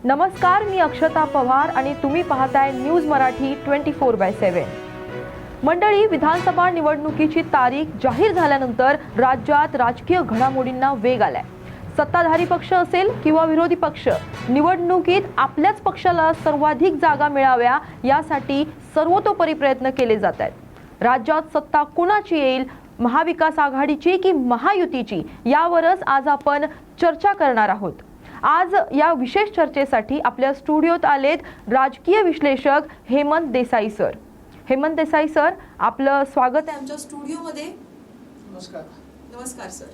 नमस्कार, मी अक्षता पवार आणि तुम्ही पाहताय न्यूज मराठी 24/7. मंडळी, विधानसभा निवडणुकीची तारीख जाहीर झाल्यानंतर राज्यात राजकीय घडामोडींना वेग आलाय. सत्ताधारी पक्ष असेल किंवा विरोधी पक्ष, निवडणुकीत आपल्याच पक्षाला सर्वाधिक जागा मिळाव्या यासाठी सर्वतोपरी प्रयत्न केले जात आहेत. राज्यात सत्ता कुणाची येईल, महाविकास आघाडीची की महायुतीची, यावरच आज आपण चर्चा करणार आहोत. आज या विशेष चर्चेसाठी आपल्या स्टुडिओत आलेत राजकीय विश्लेषक हेमंत देसाई सर. हेमंत देसाई सर, आपलं स्वागत आहे आमच्या स्टुडिओमध्ये. नमस्कार. नमस्कार सर.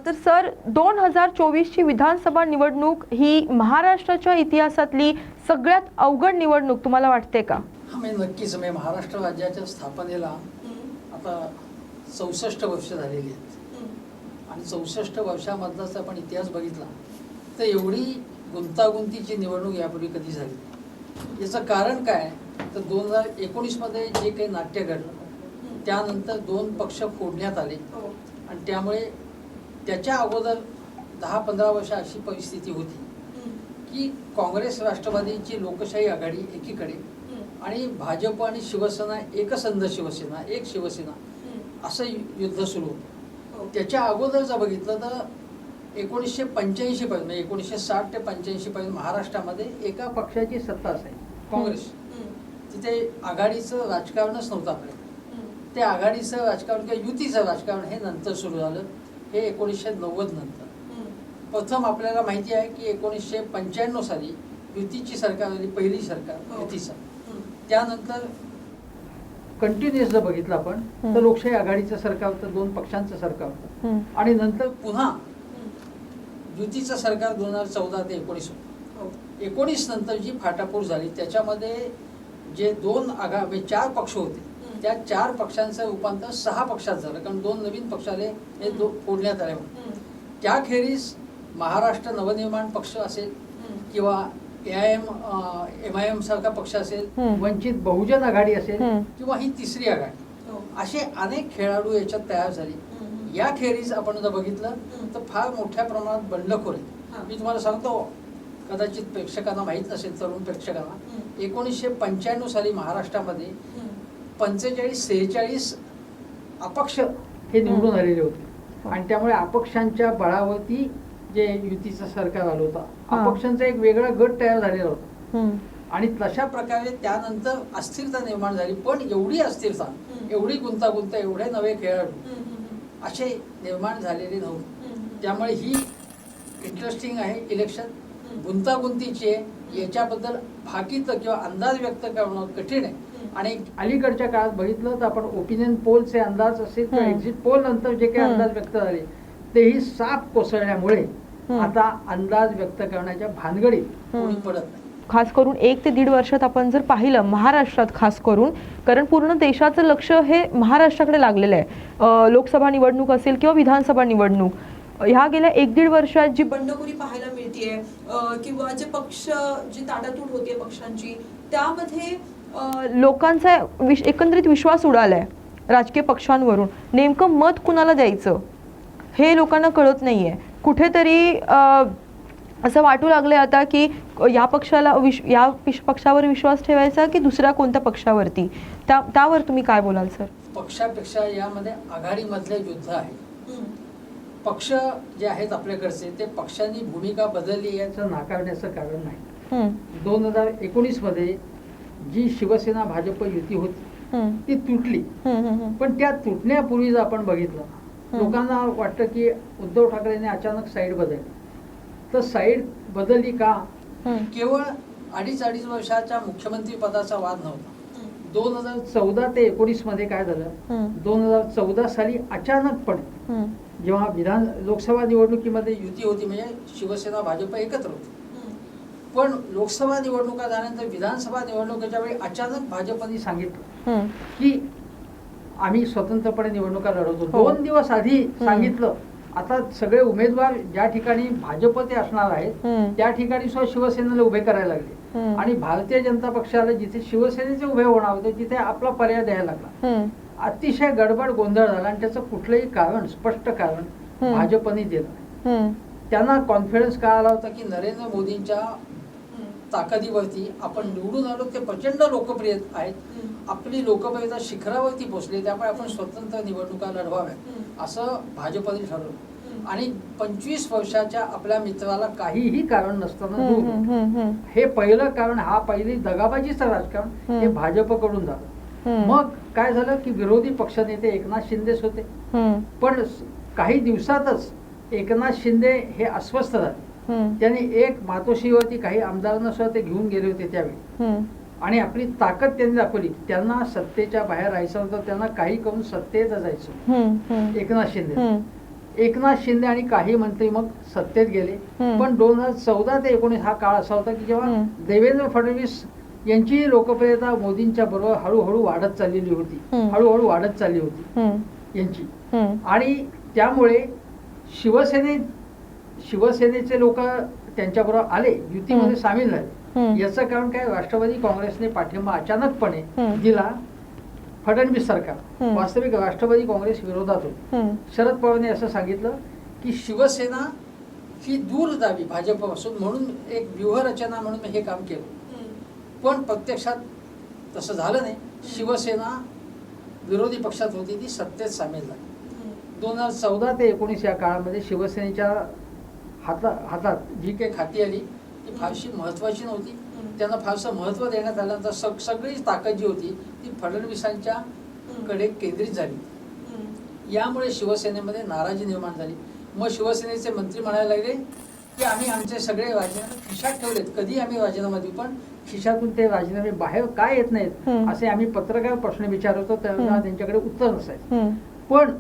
तर सर, 2024 ची विधानसभा निवडणूक ही महाराष्ट्राच्या इतिहासातली सगळ्यात अवघड निवडणूक तुम्हाला वाटते का? नक्कीच. महाराष्ट्र राज्याच्या स्थापनेला आता 64 वर्ष झालेली आहेत आणि 64 वर्षामधला जर आपण इतिहास बघितला तर एवढी गुंतागुंतीची निवडणूक यापूर्वी कधी झाली. याचं कारण काय तर 2019 मध्ये जे काही नाट्य घडलं त्यानंतर 2 पक्ष फोडण्यात आले आणि त्यामुळे त्याच्या अगोदर 10-15 वर्ष अशी परिस्थिती होती की काँग्रेस राष्ट्रवादीची लोकशाही आघाडी एकीकडे आणि भाजप आणि शिवसेना एकसंध शिवसेना, एक शिवसेना असं युद्ध सुरू होतं. त्याच्या अगोदर जर बघितलं तर 1985 पर्यंत, 1960 ते 85 पर्यंत महाराष्ट्रामध्ये एका पक्षाची सत्ता असायची, काँग्रेस. तिथे आघाडीचं राजकारणच नव्हतं आपलं. ते आघाडीचं राजकारण किंवा युतीचं राजकारण हे नंतर सुरू झालं. हे 1990 नंतर. प्रथम आपल्याला माहिती आहे की 1995 साली युतीची सरकार आली, पहिली सरकार युतीचं. त्यानंतर कंटिन्युअस जर बघितलं आपण तर लोकशाही आघाडीचं सरकार होतं, 2 पक्षांचं सरकार होतं आणि नंतर पुन्हा युतीचं सरकार 2014 ते 19 होतं. 19 नंतर जी फाटाफूट झाली त्याच्यामध्ये जे 4 पक्ष होते त्या 4 पक्षांचं रूपांतर 6 पक्षात झालं, कारण 2 नवीन पक्ष आले, हे फोडण्यात आले. त्याखेरीज महाराष्ट्र नवनिर्माण पक्ष असेल किंवा MIM सारखा पक्ष असेल, वंचित बहुजन आघाडी असेल किंवा ही तिसरी आघाडी, असे अनेक खेळाडू याच्यात तयार झाले. याखेरीज आपण जर बघितलं तर फार मोठ्या प्रमाणात बंडखोर आहे. मी तुम्हाला सांगतो, कदाचित प्रेक्षकांना माहीत नसेल, तरुण प्रेक्षकांना, 1995 साली महाराष्ट्रामध्ये 45-46 अपक्ष हे निवडून आलेले होते आणि त्यामुळे अपक्षांच्या बळावरती जे युतीचं सरकार आलं होतं, अपक्षांचा एक वेगळा गट तयार झालेला होता आणि तशा प्रकारे त्यानंतर अस्थिरता निर्माण झाली. पण एवढी अस्थिरता, एवढी गुंतागुंत, एवढे नवे खेळाडू असे निर्माण झालेले नव्हते. त्यामुळे ही इंटरेस्टिंग आहे इलेक्शन, गुंतागुंतीची आहे. याच्याबद्दल भाकीत किंवा अंदाज व्यक्त करणं कठीण आहे. आणि अलीकडच्या काळात बघितलं तर आपण ओपिनियन पोलचे अंदाज असेल किंवा एक्झिट पोल नंतर जे काही अंदाज व्यक्त झाले तेही साफ कोसळल्यामुळे आता अंदाज व्यक्त करण्याच्या भानगडीत कोणी पडत नाही. खास करून 1 ते 1.5 वर्षात आपण जर पाहिलं महाराष्ट्रात, खास करून, कारण पूर्ण देशाचं लक्ष हे महाराष्ट्राकडे लागलेलं आहे. लोकसभा निवडणूक असेल किंवा विधानसभा निवडणूक, ह्या गेल्या 1-1.5 वर्षात जी बंडखोरी पाहायला मिळतेय किंवा जे पक्ष, जी ताटातूट होते पक्षांची, त्यामध्ये लोकांचा एकंदरीत विश्वास उडालाय राजकीय पक्षांवरून. नेमकं मत कुणाला द्यायचं हे लोकांना कळत नाहीये. कुठेतरी असं वाटू लागले आता की या पक्षावर विश्वास ठेवायचा की दुसऱ्या कोणत्या पक्षावरती. त्यावर तुम्ही काय बोलाल सर? पक्षापेक्षा यामध्ये आघाडीमधले युद्ध आहे. पक्ष जे आहेत आपल्याकडचे, ते पक्षांनी भूमिका बदलली याचं नाकारण्याचं कारण नाही. 2019 मध्ये जी शिवसेना भाजप युती होती ती तुटली. पण त्या तुटण्यापूर्वी जर आपण बघितलं, लोकांना वाटतं की उद्धव ठाकरेंनी अचानक साईड बदलली. तर साईड बदलली का? केवळ 2.5 वर्षाच्या मुख्यमंत्री पदाचा वाद नव्हता. 2014 ते 19 मध्ये काय झालं, 2014 साली अचानकपणे जेव्हा लोकसभा निवडणुकीमध्ये युती होती, म्हणजे शिवसेना भाजप एकत्र होती, पण लोकसभा निवडणुका झाल्यानंतर विधानसभा निवडणुकीच्या वेळी अचानक भाजपने सांगितलं की आम्ही स्वतंत्रपणे निवडणुका लढवतो. 2 दिवस आधी सांगितलं. आता सगळे उमेदवार ज्या ठिकाणी भाजपचे असणार आहेत त्या ठिकाणी सुद्धा शिवसेनेला उभे करायला लागले आणि भारतीय जनता पक्षाला जिथे शिवसेनेचे उभे होणार होते तिथे आपला पर्याय द्यायला लागला. अतिशय गडबड गोंधळ झाला आणि त्याचं कुठलंही कारण, स्पष्ट कारण भाजपने दिलं. त्यांना कॉन्फिडन्स काय आला होता की नरेंद्र मोदींच्या ताकदीवरती आपण निवडून आलो, ते प्रचंड लोकप्रिय आहेत, आपली लोकप्रियता शिखरावरती पोहोचली, त्यामुळे आपण स्वतंत्र निवडणुका लढवाव्या असं भाजपने ठरवलं. आणि 25 वर्षाच्या आपल्या मित्राला काहीही कारण नसताना दूर, हे पहिलं कारण, हा पहिली दगाबाजीचं राजकारण हे भाजपकडून झालं. मग काय झालं की विरोधी पक्षनेते एकनाथ शिंदेच होते, पण काही दिवसातच एकनाथ शिंदे हे अस्वस्थ झाले. त्यांनी एक मातोश्रीवरती काही आमदारांना सुद्धा ते घेऊन गेले होते त्यावेळी, आणि आपली ताकद त्यांनी दाखवली. त्यांना सत्तेच्या बाहेर राहायचं होतं, त्यांना काही करून सत्तेत जायचं. एकनाथ शिंदे आणि काही मंत्री मग सत्तेत गेले. पण 2014 ते 19 हा काळ असा होता की जेव्हा देवेंद्र फडणवीस यांची लोकप्रियता मोदींच्या बरोबर हळूहळू वाढत चाललेली होती यांची. आणि त्यामुळे शिवसेनेचे लोक त्यांच्याबरोबर आले, युतीमध्ये सामील झाले. याचं कारण काय, राष्ट्रवादी काँग्रेसने पाठिंबा अचानकपणे दिला फडणवीस सरकार. वास्तविक राष्ट्रवादी काँग्रेस विरोधात होते. शरद पवारांनी असं सांगितलं की शिवसेना ही दूर जावी भाजपपासून, म्हणून एक व्यूहरचना म्हणून मी हे काम केलं. पण प्रत्यक्षात तसं झालं नाही. शिवसेना विरोधी पक्षात होती, ती सत्तेत सामील झाली. 2014 ते 19 या काळामध्ये शिवसेनेच्या हातात जी काही खाती आली ती फारशी महत्वाची नव्हती. त्यांना फारसं महत्व देण्यात आल्यानंतर सगळी ताकद जी होती ती फडणवीसांच्या कडे केंद्रित झाली. यामुळे शिवसेनेमध्ये नाराजी निर्माण झाली. मग शिवसेनेचे मंत्री म्हणायला लागले की आम्ही आमचे सगळे राजीनामे खिशात ठेवलेत, कधी आम्ही राजीनामा देऊ, पण खिशातून ते राजीनामे बाहेर काय येत नाहीत असे आम्ही पत्रकार प्रश्न विचारतो, त्यांना त्यांच्याकडे उत्तर नसायचं. पण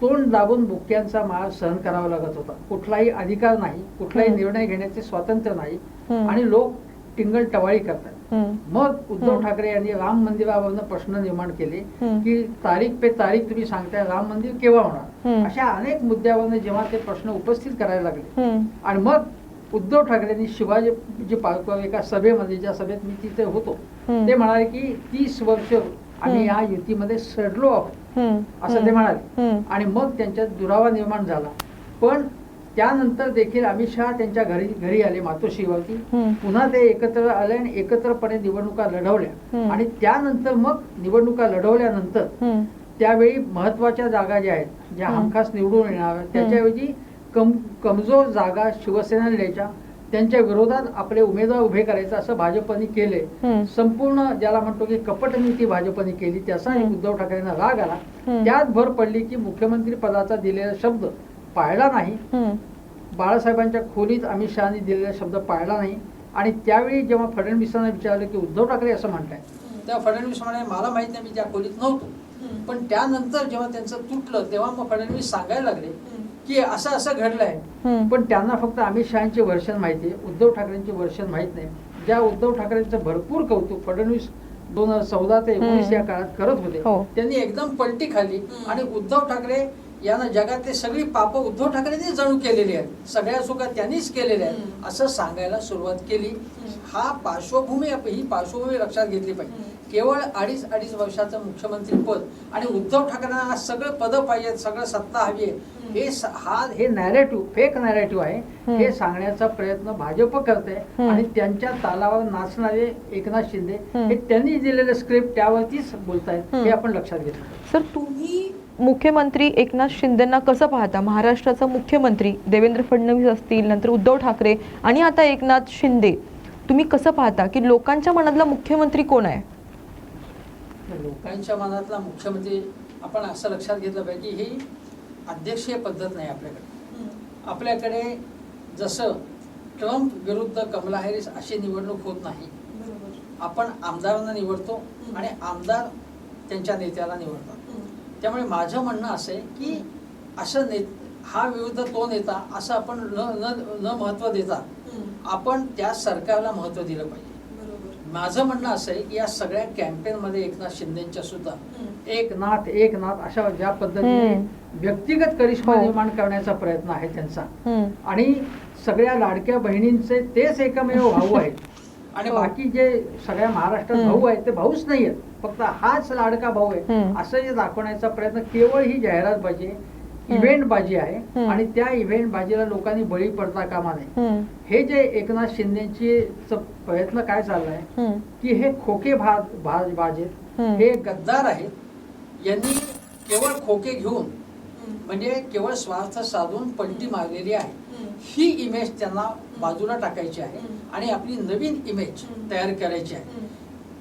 तोंड दाबून बुक्क्यांचा मार सहन करावा लागत होता. कुठलाही अधिकार नाही, कुठलाही निर्णय घेण्याचे स्वातंत्र्य नाही, आणि लोक टिंगल टवाळी करतात. मग उद्धव ठाकरे यांनी राम मंदिरावरनं प्रश्न निर्माण केले की तारीख पे तारीख तुम्ही सांगताय, राम मंदिर केव्हा होणार, अशा अनेक मुद्द्यावरनं जेव्हा ते प्रश्न उपस्थित करायला लागले. आणि मग उद्धव ठाकरेंनी शिवाजी पार्कवर एका सभेमध्ये, ज्या सभेत मी तिथे होतो, ते म्हणाले की 30 वर्ष आम्ही या युतीमध्ये सडलो आहोत असं ते म्हणाले. आणि मग त्यांच्यात दुरावा निर्माण झाला. पण त्यानंतर देखील अमित शहा त्यांच्या घरी आले मातोश्रीवरती, पुन्हा ते एकत्र आले आणि एकत्रपणे निवडणुका लढवल्या. आणि त्यानंतर मग निवडणुका लढवल्यानंतर त्यावेळी महत्वाच्या जागा ज्या आहेत, ज्या हमखास निवडून येणार, त्याच्याऐवजी कमजोर जागा शिवसेनेला द्यायच्या, त्यांच्या विरोधात आपले उमेदवार उभे करायचं असं भाजपने केले. संपूर्ण ज्याला म्हणतो की कपट नीती भाजपने केली. त्याचा उद्धव ठाकरेंना राग आला. त्यात भर पडली की मुख्यमंत्री पदाचा दिलेला शब्द पाळला नाही, बाळासाहेबांच्या खोलीत अमित शहानी दिलेला शब्द पाळला नाही. आणि त्यावेळी जेव्हा फडणवीसांना विचारलं की उद्धव ठाकरे असं म्हणताय, तेव्हा फडणवीस म्हणाले मला माहित नाही, मी त्या खोलीत नव्हतो. पण त्यानंतर जेव्हा त्यांचं तुटलं तेव्हा मग फडणवीस सांगायला लागले की असं असं घडलंय. पण त्यांना फक्त अमित शहाचे वर्षन माहिती आहे, उद्धव ठाकरेंचे वर्षन माहित नाही. ज्या उद्धव ठाकरेंचं भरपूर कौतुक फडणवीस 2014 ते 19 या काळात करत होते, त्यांनी एकदम पलटी खाल्ली. आणि उद्धव ठाकरे यांना जगातले सगळी पाप उद्धव ठाकरेंनी जणू केलेली आहेत, सगळ्या चुका त्यांनीच केलेल्या आहेत असं सांगायला सुरुवात केली. ही पार्श्वभूमी लक्षात घेतली पाहिजे. केवळ अडीच वर्षाचं मुख्यमंत्री पद आणि उद्धव ठाकरेंना सगळं पद पाहिजेत, सगळं सत्ता हवी आहे, हे नॅरेटिव्ह, फेक नॅरेटिव्ह आहे. हे सांगण्याचा प्रयत्न भाजप करते. आणि त्यांच्या तालावर नाचणारे एकनाथ शिंदे हे त्यांनी दिलेलं स्क्रिप्ट त्यावरतीच बोलतायत, हे आपण लक्षात घेतलं. सर, तुम्ही मुख्यमंत्री एकनाथ शिंदेंना कसं पाहता? महाराष्ट्राचा मुख्यमंत्री देवेंद्र फडणवीस असतील, नंतर उद्धव ठाकरे आणि आता एकनाथ शिंदे, तुम्ही कसं पाहता की लोकांच्या मनातला मुख्यमंत्री कोण आहे? लोकांच्या मनातला मुख्यमंत्री आपण असं लक्षात घेतलं पाहिजे की ही अध्यक्षीय पद्धत नाही आपल्याकडे. आपल्याकडे जसं ट्रम्प विरुद्ध कमला हॅरिस अशी निवडणूक होत नाही. आपण आमदारांना निवडतो आणि आमदार त्यांच्या नेत्याला निवडतात. त्यामुळे माझं म्हणणं असं आहे की असं हा विरुद्ध तो नेता असं आपण न महत्व देता आपण त्या सरकारला महत्व दिलं पाहिजे. माझं म्हणणं असं आहे की या सगळ्या कॅम्पेनमध्ये एकनाथ शिंदेच्या सुद्धा एक नाथ अशा ज्या पद्धतीने व्यक्तिगत करिश्मा निर्माण करण्याचा प्रयत्न आहे त्यांचा, आणि सगळ्या लाडक्या बहिणींचे तेच एकमेव भाऊ आहेत. आणि बाकी जे सगळ्या महाराष्ट्रात भाऊ आहेत ते भाऊच नाहीयेत, फक्त हाच लाडका भाऊ आहे असं जे दाखवण्याचा प्रयत्न, केवळ ही जाहिरात पाहिजे इव्हेंट बाजी आहे आणि त्या इव्हेंट बाजीला लोकांनी बळी पडता कामा नये. हे जे एकनाथ शिंदेचे प्रयत्न काय चाललाय की हे खोके बाजेत, हे गद्दार आहेत. यांनी केवळ खोके घेऊन म्हणजे केवळ स्वार्थ साधून पलटी मारलेली आहे. ही इमेज त्यांना बाजूला टाकायची आहे आणि आपली नवीन इमेज तयार करायची आहे.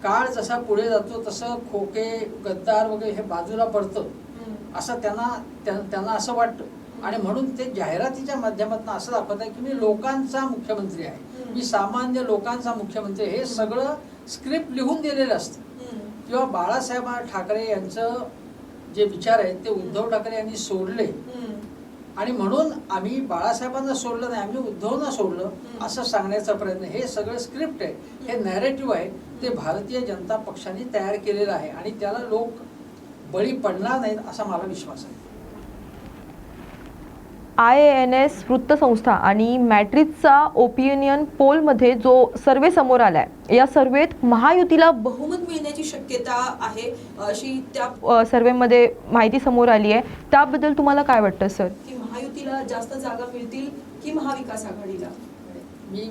काळ जसा पुढे जातो तसं खोके गद्दार वगैरे हे बाजूला पडतं असं त्यांना असं वाटतं आणि म्हणून ते जाहिरातीच्या माध्यमातून असं दाखवत आहे की मी लोकांचा मुख्यमंत्री आहे, मी सामान्य लोकांचा मुख्यमंत्री. हे सगळं स्क्रिप्ट लिहून दिलेलं असतं. किंवा बाळासाहेब ठाकरे यांचं जे विचार आहेत ते उद्धव ठाकरे यांनी सोडले आणि म्हणून आम्ही बाळासाहेबांना सोडलं नाही, आम्ही उद्धवना सोडलं असं सांगण्याचा प्रयत्न. हे सगळं स्क्रिप्ट आहे, हे नॅरेटिव्ह आहे, ते भारतीय जनता पक्षाने तयार केलेलं आहे आणि त्याला लोक बळी पडणार नाहीत असा मला विश्वास आहे. IANS वृत्तसंस्था आणि मॅट्रिक्सचा ओपिनियन पोलमध्ये जो सर्वे समोर आलाय, या सर्वेत महायुतीला बहुमत मिळण्याची शक्यता आहे अशी त्या सर्वेमध्ये माहिती समोर आली आहे. त्याबद्दल तुम्हाला काय वाटतं सर? की महायुतीला जास्त जागा मिळतील की महाविकास आघाडीला? मी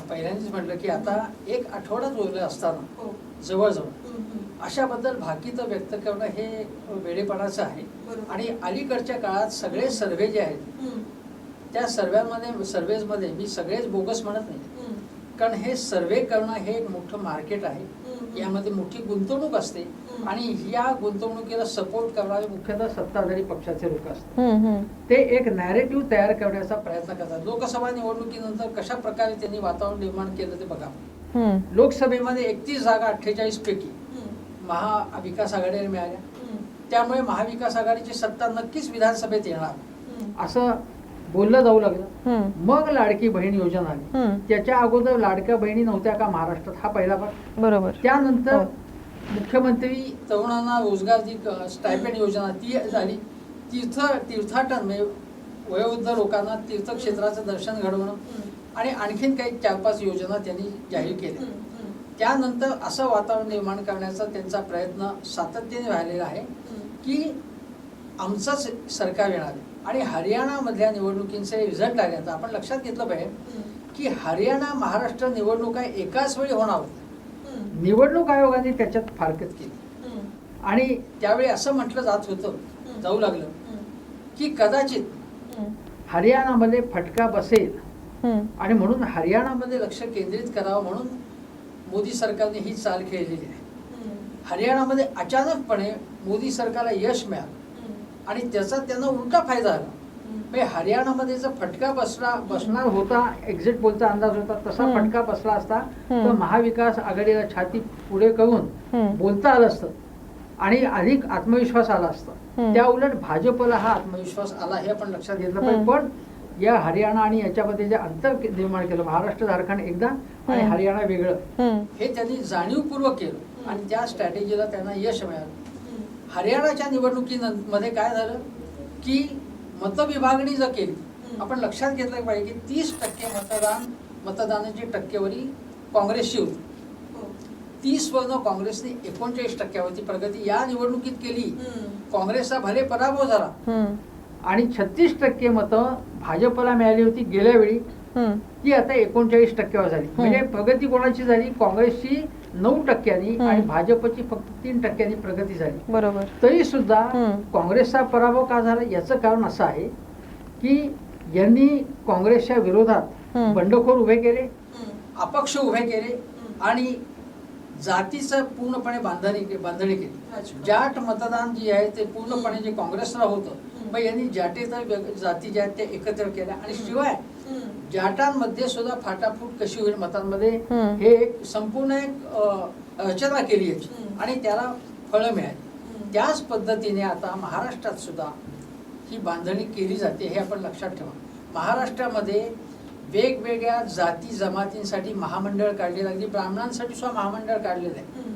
पहिल्यांदाच म्हटलं की आता एक आठवडाच उरले असताना जवळजवळ अशाबद्दल भाकीत व्यक्त करणं हे वेडेपणाचं आहे. आणि अलीकडच्या काळात सगळे सर्वे जे आहेत त्या सर्वेजमध्ये मी सगळेच बोगस म्हणत नाही, कारण हे सर्वे करणं हे एक मोठं मार्केट आहे. यामध्ये मोठी गुंतवणूक असते आणि या गुंतवणुकीला सपोर्ट करणारे मुख्यतः सत्ताधारी पक्षाचे लोक असतात. ते एक नॅरेटिव्ह तयार करण्याचा प्रयत्न करतात. लोकसभा निवडणुकीनंतर कशा प्रकारे त्यांनी वातावरण निर्माण केलं ते बघा. लोकसभेमध्ये 31 जागा 48 पैकी महाविकास आघाडीला मिळाल्या. त्यामुळे महाविकास आघाडीची सत्ता नक्कीच विधानसभेत येणार असं बोललं जाऊ लागलं. मग लाडकी बहीण योजना आली. त्याच्या अगोदर लाडक्या बहिणी नव्हत्या का महाराष्ट्रात? हा पहिला भाग. बरोबर. त्यानंतर मुख्यमंत्री तरुणांना रोजगार स्टायपेंड योजना ती झाली. तीर्थाटन म्हणजे वयोवृद्ध लोकांना तीर्थक्षेत्राचं दर्शन घडवणं आणि आणखीन काही 4-5 योजना त्यांनी जाहीर केल्या. त्यानंतर असं वातावरण निर्माण करण्याचा त्यांचा प्रयत्न सातत्याने राहिलेला आहे की आमचंच सरकार येणार आहे. आणि हरियाणामधल्या निवडणुकींचे रिझल्ट आले. आता आपण लक्षात घेतलं पाहिजे की हरियाणा महाराष्ट्र निवडणुका एकाच वेळी होणार होत्या. निवडणूक आयोगाने त्याच्यात फारकत केली आणि त्यावेळी असं म्हटलं जाऊ लागलं की कदाचित हरियाणामध्ये फटका बसेल आणि म्हणून हरियाणामध्ये लक्ष केंद्रित करावं म्हणून मोदी सरकारने ही चाल खेळलेली आहे. हरियाणामध्ये अचानकपणे मोदी सरकारला यश मिळालं आणि त्याचा त्यांना उलटा फायदा झाला. म्हणजे हरियाणामध्ये जर फटका बसणार होता, एक्झिट पोलचा अंदाज होता, तसा फटका बसला असता तर महाविकास आघाडीला छाती पुढे करून बोलता आलं असतं आणि अधिक आत्मविश्वास आला असता. त्या उलट भाजपला हा आत्मविश्वास आला हे आपण लक्षात घेतलं पाहिजे. पण या हरियाणा आणि याच्यामध्ये जे अंतर निर्माण केलं, महाराष्ट्र झारखंड एकदा आणि हरियाणा वेगळं, हे त्यांनी जाणीवपूर्वक केलं आणि त्या स्ट्रॅटेजीला त्यांना यश मिळालं. हरियाणाच्या निवडणुकीमध्ये काय झालं की मतविभागणी जर केली, आपण लक्षात घेतलं पाहिजे की 30% मतदानाची टक्केवारी काँग्रेसची होती. 30 वरनं काँग्रेसने 39% प्रगती या निवडणुकीत केली. काँग्रेसचा भले पराभव झाला आणि 36% मतं भाजपला मिळाली होती गेल्या वेळी, ती आता 39% झाली. म्हणजे प्रगती कोणाची झाली? काँग्रेसची 9% आणि भाजपची फक्त 3% प्रगती झाली. बरोबर. तरी सुद्धा काँग्रेसचा पराभव का झाला याचं कारण असं आहे की यांनी काँग्रेसच्या विरोधात बंडखोर उभे केले, अपक्ष उभे केले आणि जातीचं पूर्णपणे बांधणी केली. जाट मतदान जे आहे ते पूर्णपणे जे काँग्रेसला होतं मग यांनी जातीय जाती ज्या आहेत त्या एकत्र केल्या आणि शिवाय जाटांमध्ये सुद्धा फाटाफूट कशी होईल मतांमध्ये हे एक संपूर्ण एक रचना केली याची आणि त्याला फळं मिळाली. त्याच पद्धतीने आता महाराष्ट्रात सुद्धा ही बांधणी केली जाते हे आपण लक्षात ठेवा. महाराष्ट्रामध्ये वेगवेगळ्या जाती जमातींसाठी महामंडळ काढलेलं, अगदी ब्राह्मणांसाठी सुद्धा महामंडळ काढलेलं आहे,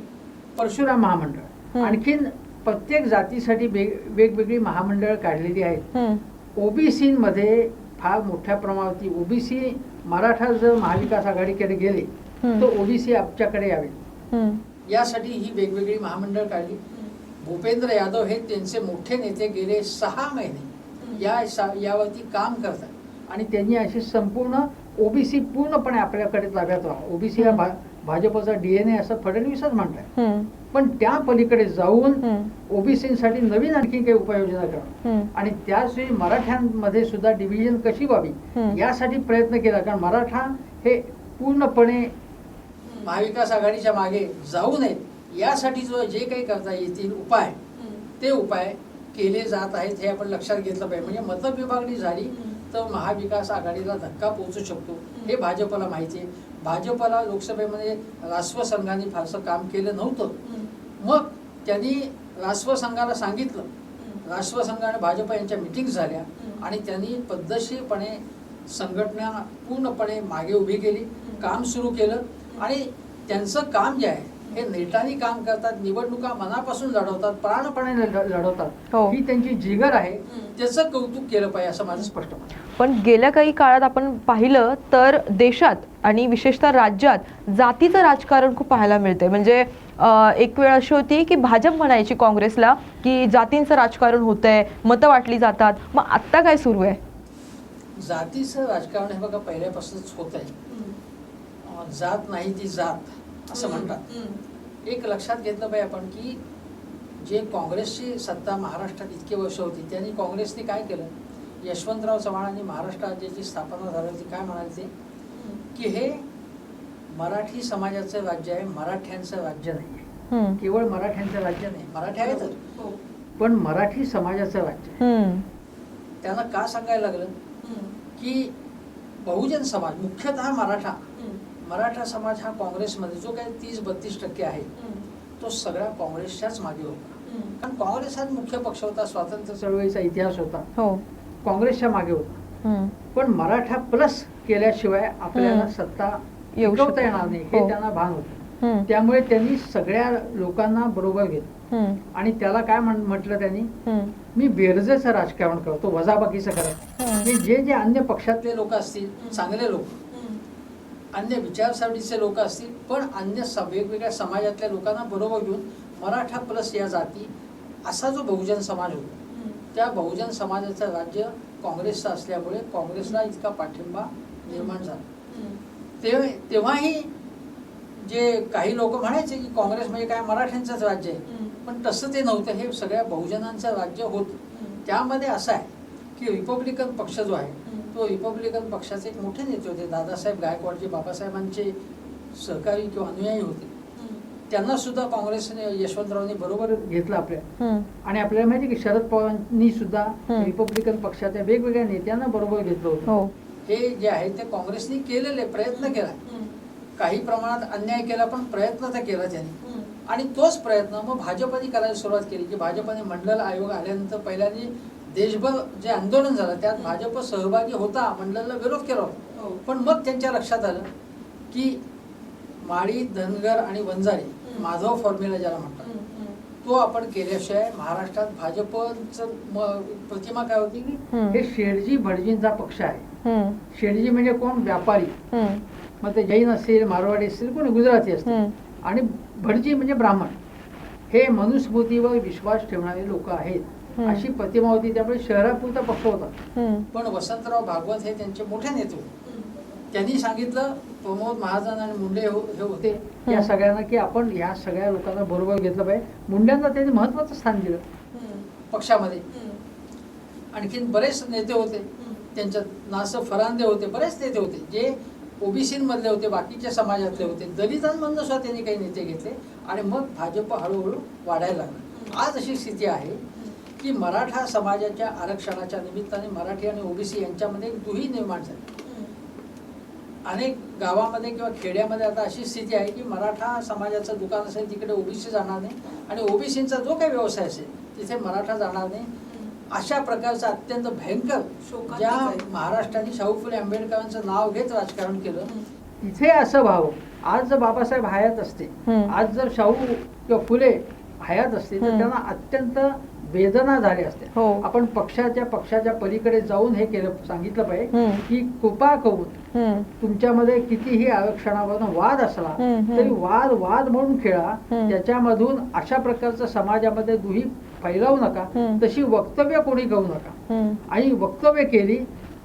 परशुराम महामंडळ. आणखीन प्रत्येक जातीसाठी वेगवेगळी महामंडळ काढलेली आहेत. ओबीसी मध्ये फार मोठ्या प्रमाणावरती ओबीसी मराठा जर महाविकास आघाडीकडे गेले तर ओबीसी आमच्याकडे यावे यासाठी ही वेगवेगळी महामंडळ काढली. भूपेंद्र यादव हे त्यांचे मोठे नेते गेले 6 महिने यावरती काम करतात आणि त्यांनी अशी संपूर्ण ओबीसी पूर्णपणे आपल्याकडे ताब्यात व्हावा. ओबीसी हा भाजपचा DNA असं फडणवीसच म्हणताय. पण त्या पलीकडे जाऊन ओबीसीसाठी नवीन आणखी काही उपाययोजना करा आणि त्याचवेळी मराठ्यांमध्ये सुद्धा डिव्हिजन कशी व्हावी यासाठी प्रयत्न केला. कारण मराठा हे पूर्णपणे महाविकास आघाडीच्या मागे जाऊ नयेत यासाठी जे काही करता येतील उपाय ते उपाय केले जात आहेत हे आपण लक्षात घेतलं पाहिजे. म्हणजे मतविभागणी झाली तर महाविकास आघाडीला धक्का पोहोचू शकतो हे भाजपला माहिती आहे. भाजपला लोकसभेमध्ये राष्ट्र संघाने फारसं काम केलं नव्हतं. मग त्यांनी राष्ट्र संघाला सांगितलं. राष्ट्र संघ आणि भाजप यांच्या मिटिंग्स झाल्या आणि त्यांनी पद्धतशीरपणे संघटना पूर्णपणे मागे उभी केली, काम सुरू केलं आणि त्यांचं काम जे आहे हे नेटाने काम करतात, निवडणुका मनापासून लढवतात, प्राणपणे लढवतात. हो. ही त्यांची जिगर आहे, त्याचं कौतुक केलं पाहिजे असं माझं स्पष्ट मत आहे. पण गेल्या काही काळात आपण पाहिलं तर देशात आणि विशेषतः राज्यात जातीचं राजकारण खूप पाहायला मिळतंय. म्हणजे एक वेळ अशी होती की भाजप म्हणायची काँग्रेसला की जातींचं राजकारण होतंय, मतं वाटली जातात. मग आत्ता काय सुरू आहे? जातीचं राजकारण हे बघा पहिल्यापासूनच होत आहे. जात नाही ती जात असं म्हणतात. एक लक्षात घेतलं पाहिजे आपण की जे काँग्रेसची सत्ता महाराष्ट्रात इतके वर्ष होती त्यांनी काँग्रेसने काय केलं, यशवंतराव चव्हाणांनी महाराष्ट्र राज्याची स्थापना झाली होती. काय म्हणाले ते की हे मराठी समाजाचं राज्य आहे, मराठ्यांचं राज्य नाही. केवळ मराठ्यांचं राज्य नाही, मराठी आहेत पण मराठी समाजाचं राज्य आहे. त्यांना का सांगायला लागलं की बहुजन समाज मुख्यतः मराठा समाज हा काँग्रेसमध्ये जो काही 30-32% आहे तो सगळा काँग्रेसच्याच मागे होता. कारण काँग्रेस हा मुख्य पक्ष होता, स्वातंत्र्य चळवळीचा इतिहास होता, काँग्रेसच्या मागे होता. पण मराठा प्लस केल्याशिवाय आपल्याला सत्ता टिकवता येणार नाही हे त्यांना भान होतं. त्यामुळे त्यांनी सगळ्या लोकांना बरोबर घेतलं आणि त्याला काय म्हटलं त्यांनी, मी बेरजेचं राजकारण करतो, वजाबाकीचं करत. जे अन्य पक्षातले लोक असतील, चांगले लोक, अन्य विचारसरणीचे लोक असतील, पण अन्य वेगवेगळ्या समाजातल्या लोकांना बरोबर घेऊन मराठा प्लस या जाती असा जो बहुजन समाज होता त्या बहुजन समाजाचं राज्य काँग्रेसचं असल्यामुळे काँग्रेसला इतका पाठिंबा निर्माण झाला. तेव्हाही जे काही लोक म्हणायचे की काँग्रेस म्हणजे काय मराठ्यांचंच राज्य आहे, पण तसं ते नव्हतं. हे सगळ्या बहुजनांचं राज्य होतं. त्यामध्ये असं आहे की रिपब्लिकन पक्ष जो आहे तो रिपब्लिकन पक्षाचे एक मोठे नेते होते, दादासाहेब गायकवाड, जे बाबासाहेबांचे सहकारी किंवा अनुयायी होते. त्यांना सुद्धा काँग्रेसने यशवंतरावनी बरोबर घेतलं आपल्या. आणि आपल्याला माहिती की शरद पवारांनी सुद्धा रिपब्लिकन पक्षाच्या वेगवेगळ्या नेत्यांना बरोबर घेतलं होतं. हे जे आहे ते काँग्रेसने केलेले प्रयत्न केला, काही प्रमाणात अन्याय केला पण प्रयत्न तर केला त्यांनी. आणि तोच प्रयत्न मग भाजपने करायला सुरुवात केली की भाजपने मंडल आयोग आल्यानंतर पहिल्यांदा देशभर जे आंदोलन झालं त्यात भाजप सहभागी होता, मंडळाला विरोध केला होता. पण मग त्यांच्या लक्षात आलं की माळी, धनगर आणि वंजारी माधव फॉर्म्युला ज्याला म्हणतात तो आपण केल्याशिवाय महाराष्ट्रात भाजपचं प्रतिमा काय होती की हे शेडजी भटजींचा पक्ष आहे. शेडजी म्हणजे कोण, व्यापारी. मग ते जैन असतील, मारवाडी असतील, कोणी गुजराती असतील. आणि भटजी म्हणजे ब्राह्मण. हे मनुस्मृतीवर विश्वास ठेवणारे लोक आहेत अशी प्रतिमा होती. त्यामुळे शहरापुरता पक्ष होता. पण वसंतराव भागवत हे त्यांचे मोठे नेते होते. त्यांनी सांगितलं, प्रमोद महाजन आणि मुंडे हे होते या सगळ्यांना की आपण या सगळ्या लोकांना बरोबर घेतलं पाहिजे. मुंड्यांना त्यांनी महत्वाचं स्थान दिलं पक्षामध्ये. आणखीन बरेच नेते होते त्यांच्यात, नासर फरांदे होते, बरेच नेते होते जे ओबीसीमधले होते, बाकीच्या समाजातले होते, दलितांमधून सुद्धा त्यांनी काही नेते घेतले आणि मग भाजप हळूहळू वाढायला लागला. आज अशी स्थिती आहे की मराठा समाजाच्या आरक्षणाच्या निमित्ताने मराठी आणि ओबीसी यांच्यामध्ये एक दुही निर्माण झाली. अनेक गावामध्ये किंवा खेड्यामध्ये आता अशी स्थिती आहे की मराठा समाजाचं दुकान असेल तिकडे ओबीसी जाणार नाही आणि ओबीसीचा जो काही व्यवसाय असेल तिथे मराठा जाणार नाही. अशा प्रकारचं अत्यंत भयंकर ज्या महाराष्ट्राने शाहू फुले आंबेडकरांचं नाव घेत राजकारण केलं, इथे असं व्हावं. आज जर बाबासाहेब हयात असते, आज जर शाहू किंवा फुले हयात असते तर त्यांना अत्यंत वेदना झाल्या असत्या. हो. आपण पक्षाच्या पलीकडे जाऊन हे केलं सांगितलं पाहिजे हम्म. की कृपा करून हम्म. तुमच्यामध्ये कितीही आरक्षणावर वाद असला हम्म. तरी वाद म्हणून खेळा. हम्म. त्याच्यामधून अशा प्रकारचं समाजामध्ये दुही फैलावू नका. हम्म. तशी वक्तव्य कोणी करू नका. हम्म. आणि वक्तव्य केली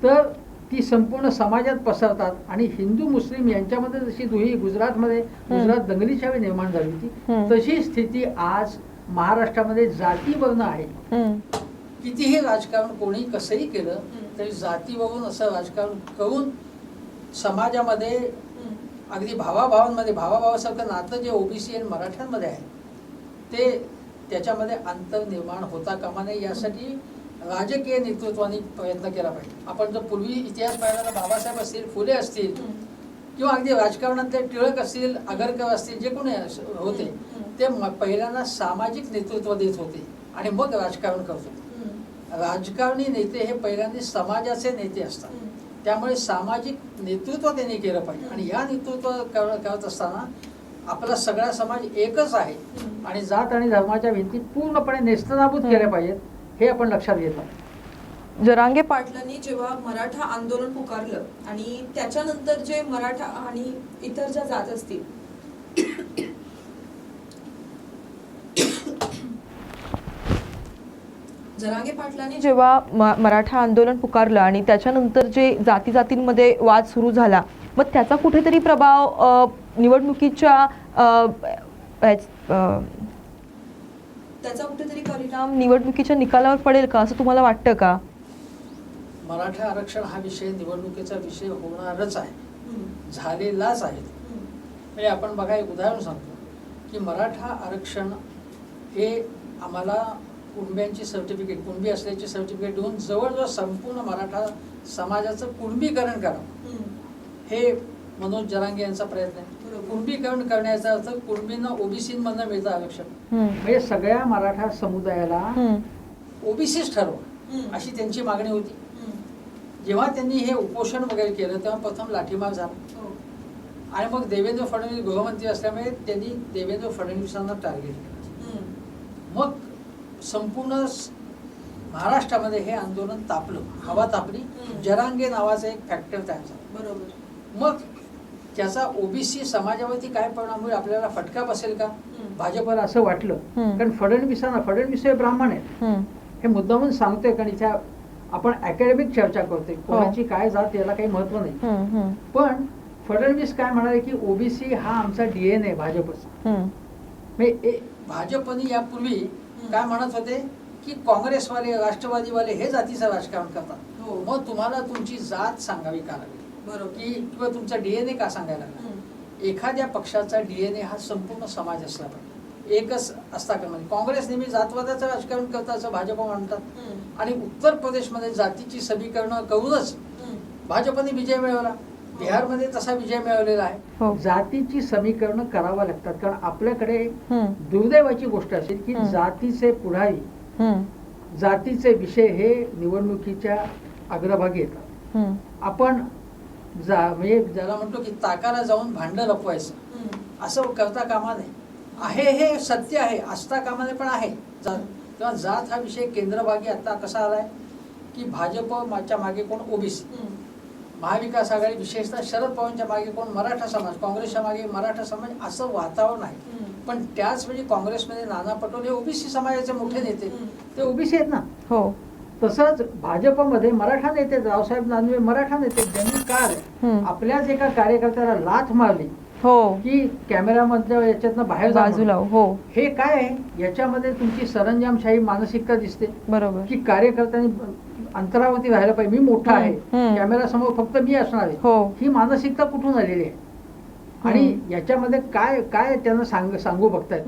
तर ती संपूर्ण समाजात पसरतात. आणि हिंदू मुस्लिम यांच्यामध्ये जशी दुही गुजरातमध्ये गुजरात दंगलीच्या वेळी निर्माण झाली होती हम्म. तशी स्थिती आज महाराष्ट्रामध्ये जातीवरून आहे. हम्म. कितीही राजकारण कोणी कसंही केलं तरी जातीवरून असं राजकारण करून समाजामध्ये अगदी भावाभावांमध्ये भावाभावासारखं नातं जे ओबीसी आणि मराठ्यांमध्ये आहे ते त्याच्यामध्ये अंतर निर्माण होता कामा नये. यासाठी राजकीय नेतृत्वाने प्रयत्न केला पाहिजे. आपण जर पूर्वी इतिहास पाहिला तर बाबासाहेब असतील, फुले असतील किंवा अगदी राजकारणातले टिळक असतील, आगरकर असतील, जे कोणी होते ते पहिल्यांदा सामाजिक नेतृत्व देत होते आणि मग राजकारण करत होते. राजकारणी नेते हे पहिल्यांदा समाजाचे नेते असतात. त्यामुळे सामाजिक नेतृत्व त्यांनी केलं पाहिजे. आणि या नेतृत्व करत असताना आपला सगळा समाज एकच आहे आणि जात आणि धर्माच्या भिंती पूर्णपणे नेस्तनाबूत केल्या पाहिजेत हे आपण लक्षात घेतलं. जरांगे पाटलांनी जेव्हा मराठा आंदोलन पुकारलं आणि त्याच्यानंतर जे मराठा आणि इतर ज्या जात असतील जरांगे पाटलांनी जेव्हा मराठा आंदोलन पुकारलं आणि त्याच्यानंतर जे जातींमध्ये वाद सुरू झाला मग त्याचा कुठेतरी प्रभाव निवडणुकीच्या त्याचा कुठेतरी परिणाम परिणाम निवडणुकीच्या निकालावर पडेल का असं तुम्हाला वाटतं का? मराठा आरक्षण हा विषय निवडणुकीचा विषय होणारच आहे, झालेलाच आहे. म्हणजे आपण बघा एक उदाहरण सांगतो की मराठा आरक्षण हे आम्हाला कुणब्यांची सर्टिफिकेट, कुणबी असल्याची सर्टिफिकेट देऊन जवळजवळ संपूर्ण मराठा समाजाचं कुणबीकरण करावं हे मनोज जरांगे यांचा प्रयत्न आहे. कुणबीकरण करण्याचा अर्थ कुणबींना ओबीसीमधनं मिळतं आरक्षण. म्हणजे सगळ्या मराठा समुदायाला ओबीसीच ठरवा अशी त्यांची मागणी होती. जेव्हा त्यांनी हे उपोषण वगैरे केलं तेव्हा प्रथम लाठीमार झाला आणि मग देवेंद्र फडणवीस गृहमंत्री असल्यामुळे त्यांनी देवेंद्र फडणवीसांना टार्गेट केलं. मग संपूर्ण महाराष्ट्रामध्ये हे आंदोलन तापलं, हवा तापली. जरांगे नावाचा एक फॅक्टर तयार झाला. बरोबर. मग त्याचा ओबीसी समाजावरती काय परिणाम होईल, आपल्याला फटका बसेल का भाजपला असं वाटलं. कारण फडणवीस हे ब्राह्मण आहेत हे मुद्दामून सांगतोय. कारण इथे आपण अकॅडमिक चर्चा करतोय, कोणाची काय जात याला काही महत्व नाही. पण फडणवीस काय म्हणाले की ओबीसी हा आमचा डीएनए भाजपचा. भाजपने यापूर्वी काय म्हणत होते की काँग्रेसवाले राष्ट्रवादीवाले हे जातीचं राजकारण करतात. मग तुम्हाला तुमची जात सांगावी का लागली बरोबर की किंवा तुमचा डीएनए का सांगायला लागला. एखाद्या पक्षाचा डीएनए हा संपूर्ण समाज असला पाहिजे, एकच असता का म्हणजे काँग्रेस नेहमी जातवादाचं राजकारण करतं असं भाजप म्हणतात. आणि उत्तर प्रदेशमध्ये जातीची समीकरणं करूनच भाजपने विजय मिळवला. बिहारमध्ये तसा विजय मिळवलेला आहे. जातीची समीकरणं करावं लागतात कारण आपल्याकडे दुर्दैवाची गोष्ट असेल की जातीचे पुढारी, जातीचे विषय हे निवडणुकीच्या अग्रभागी येतात. आपण म्हणजे ज्याला म्हणतो की ताकाला जाऊन भांडं लपवायचं असं करता कामा नये. आहे हे सत्य आहे, असता कामा नये पण आहे. तेव्हा जात हा विषय केंद्रभागी आता कसा आलाय की भाजपच्या मागे कोण ओबीसी, महाविकास आघाडी विशेषतः शरद पवारांच्या मागे कोण मराठा समाज, काँग्रेसच्या मागे मराठा समाज असं वातावरण आहे. पण त्याच म्हणजे काँग्रेसमध्ये नाना पटोले ओबीसी समाजाचे मोठे नेते, ते ओबीसी आहेत ना. हो. तसंच भाजपमध्ये मराठा नेते रावसाहेब दानवे मराठा नेते ज्यांनी काल आपल्याच एका कार्यकर्त्याला लाथ मारली की कॅमेरामधल्या याच्यातनं बाहेर बाजूला. हो. हे काय आहे, याच्यामध्ये तुमची सरंजामशाही मानसिकता दिसते. बरोबर. की कार्यकर्त्यांनी अंतरावरती राहायला पाहिजे, मी मोठा आहे, कॅमेरा समोर फक्त मी असणार आहे, ही मानसिकता कुठून आलेली आहे. आणि याच्यामध्ये काय काय त्यांना सांगू बघतायत.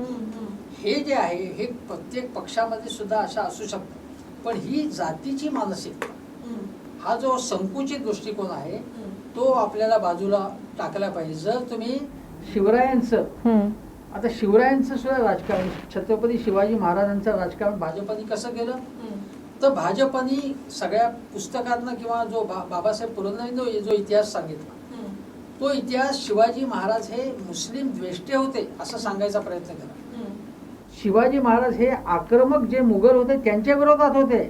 हे जे आहे हे प्रत्येक पक्षामध्ये सुद्धा असं असू शकतं. पण ही जातीची मानसिकता, हा जो संकुचित दृष्टिकोन आहे तो आपल्याला बाजूला टाकला पाहिजे. जर तुम्ही शिवरायांचं, आता शिवरायांचं सुद्धा राजकारण, छत्रपती शिवाजी महाराजांचं राजकारण भाजपने कसं केलं तर भाजपने सगळ्या पुस्तकातनं किंवा जो बाबासाहेब पुरंदरेंनी जो इतिहास सांगितला तो इतिहास शिवाजी महाराज हे मुस्लिम द्वेष्टे होते असं सांगायचा प्रयत्न केला. शिवाजी महाराज हे आक्रमक जे मुघल होते त्यांच्या विरोधात होते.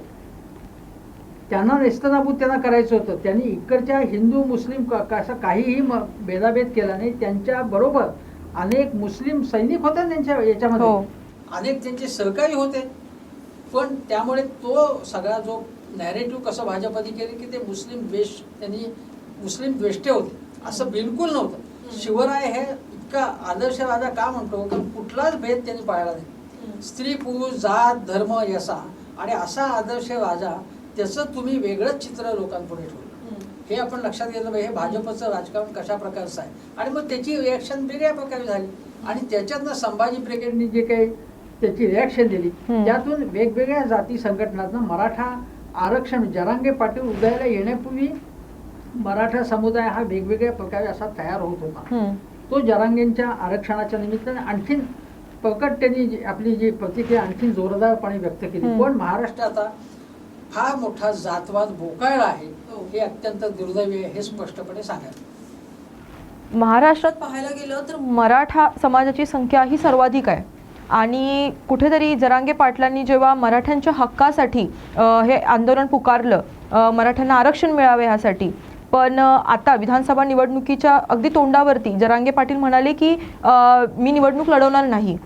त्यांना नेस्तनाबूत त्यांना करायचं होतं. त्यांनी इकडच्या हिंदू मुस्लिम असं काहीही भेदाभेद केला नाही. त्यांच्या बरोबर अनेक मुस्लिम सैनिक होते त्यांच्या याच्यामध्ये, अनेक त्यांचे सहकारी होते. पण त्यामुळे तो सगळा जो नॅरेटिव्ह कसं भाजपने केले की ते मुस्लिम द्वेष, त्यांनी मुस्लिम द्वेष्टे होते असं बिलकुल नव्हतं. शिवराय हे इतका आदर्श राजा का म्हणतो कारण कुठलाच भेद त्यांनी पाळला नाही. स्त्री पुरुष जात धर्म यसा आणि असा आदर्श राजा, त्याचं तुम्ही वेगळंच चित्र लोकांपुढे ठेवलं. हे आपण लक्षात घेतलं पाहिजे. हे भाजपचं राजकारण कशा प्रकारचं आहे आणि मग त्याची रिॲक्शन वेगळ्या प्रकारे झाली आणि त्याच्यातनं संभाजी ब्रिगेडनी जे काही त्याची रिॲक्शन दिली त्यातून वेगवेगळ्या जाती संघटनांना मराठा आरक्षण, जरांगे पाटील उदयाला येण्यापूर्वी मराठा समुदाय हा वेगवेगळ्या प्रकारे असा तयार होत होता. तो जरांगेंच्या आरक्षणाच्या निमित्ताने आणखीन प्रकट त्यांनी आपली जी प्रतिक्रिया आणखीन जोरदारपणे व्यक्त केली. पण महाराष्ट्रात आता फार मोठा जातवाद बोकाळला आहे, हे अत्यंत दुर्दैवी आहे, हे स्पष्टपणे सांगायचं. महाराष्ट्रात पाहायला गेलं तर मराठा समाजाची संख्या ही सर्वाधिक आहे आणि कुठेतरी जरांगे पाटलांनी जेव्हा मराठ्यांच्या हक्कासाठी हे आंदोलन पुकारलं, मराठ्यांना आरक्षण मिळावे ह्यासाठी, पण आता विधानसभा निवडणुकीच्या अगदी तोंडावरती जरांगे पाटील म्हणाले की मी निवडणूक लढवणार नाही.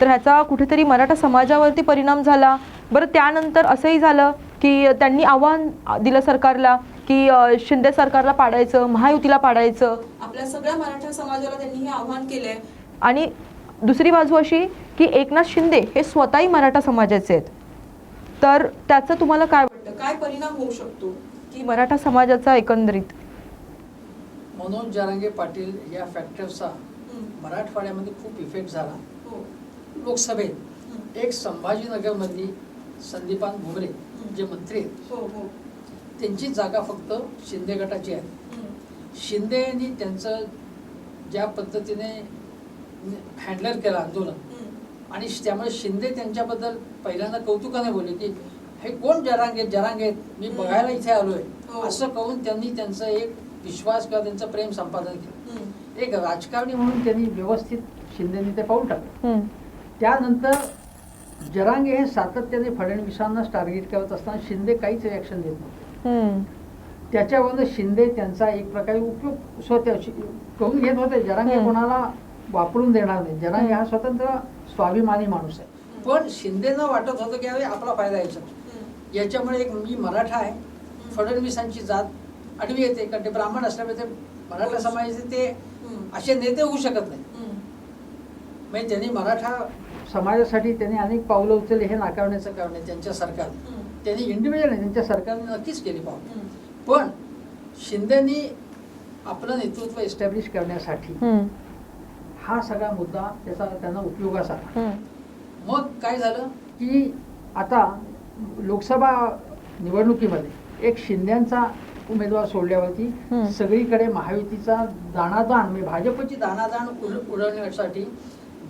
तर ह्याचा कुठेतरी मराठा समाजावरती परिणाम झाला. बरं, त्यानंतर असंही झालं की त्यांनी आव्हान दिलं सरकारला की शिंदे सरकारला पाडायचं, महायुतीला पाडायचं. आपल्या सगळ्या मराठा समाजाला त्यांनी हे आव्हान केलंय. आणि दुसरी बाजू अशी की एकनाथ शिंदे हे स्वतःही मराठा समाजाचे आहेत. तर त्याचं तुम्हाला काय वाटतं, काय परिणाम होऊ शकतो की मराठा समाजाचा एकंदरीत? मनोज जरांगे पाटील या फॅक्टरचा मराठवाड्यामध्ये खूप इफेक्ट झाला. लोकसभेत एक संभाजीनगरमधली संदीपान भुमरे जे मंत्री आहेत त्यांची जागा फक्त शिंदे गटाची आहे. शिंदे यांनी त्यांचं ज्या पद्धतीने हँडल केलं आंदोलन आणि त्यामुळे शिंदे त्यांच्याबद्दल पहिल्यांदा कौतुकाने बोलले की हे कोण जरांगे मी बघायला इथे आलोय, असं करून त्यांनी त्यांचं एक विश्वास किंवा त्यांचं प्रेम संपादन केलं. एक राजकारणी म्हणून त्यांनी व्यवस्थित शिंदेनी ते पाऊल टाकलं. त्यानंतर जरांगे हे सातत्याने फडणवीसांनाच टार्गेट करत असताना शिंदे काहीच रिॲक्शन देत नव्हते. त्याच्यावरून शिंदे त्यांचा एक प्रकारे उपयोग स्वतः करून घेत होते. जरांगे कोणाला वापरून देणार नाही. जरांगे हा स्वतंत्र स्वाभिमानी माणूस आहे. पण शिंदेना वाटत होतं की अरे आपला फायदा याच्यामुळे एक मी मराठा आहे, फडणवीसांची जात आडवी येते कारण ते ब्राह्मण असल्यामुळे ते मराठा समाजाचे ते असे नेते होऊ शकत नाही. म्हणजे त्यांनी मराठा समाजासाठी त्यांनी अनेक पावलं उचलली, हे नाकारण्याचं कारण आहे त्यांच्या सरकार. त्यांनी इंडिव्हिज्युअल नाही, त्यांच्या सरकारने नक्कीच केली पावलं. पण शिंदेनी आपलं नेतृत्व एस्टॅब्लिश करण्यासाठी हा सगळा मुद्दा त्याचा त्यांना उपयोगास आला. मग काय झालं की आता लोकसभा निवडणुकीमध्ये एक शिंद्यांचा उमेदवार सोडल्यावरती सगळीकडे महायुतीचा दाणादाण म्हणजे भाजपची दाणादाण उडवण्यासाठी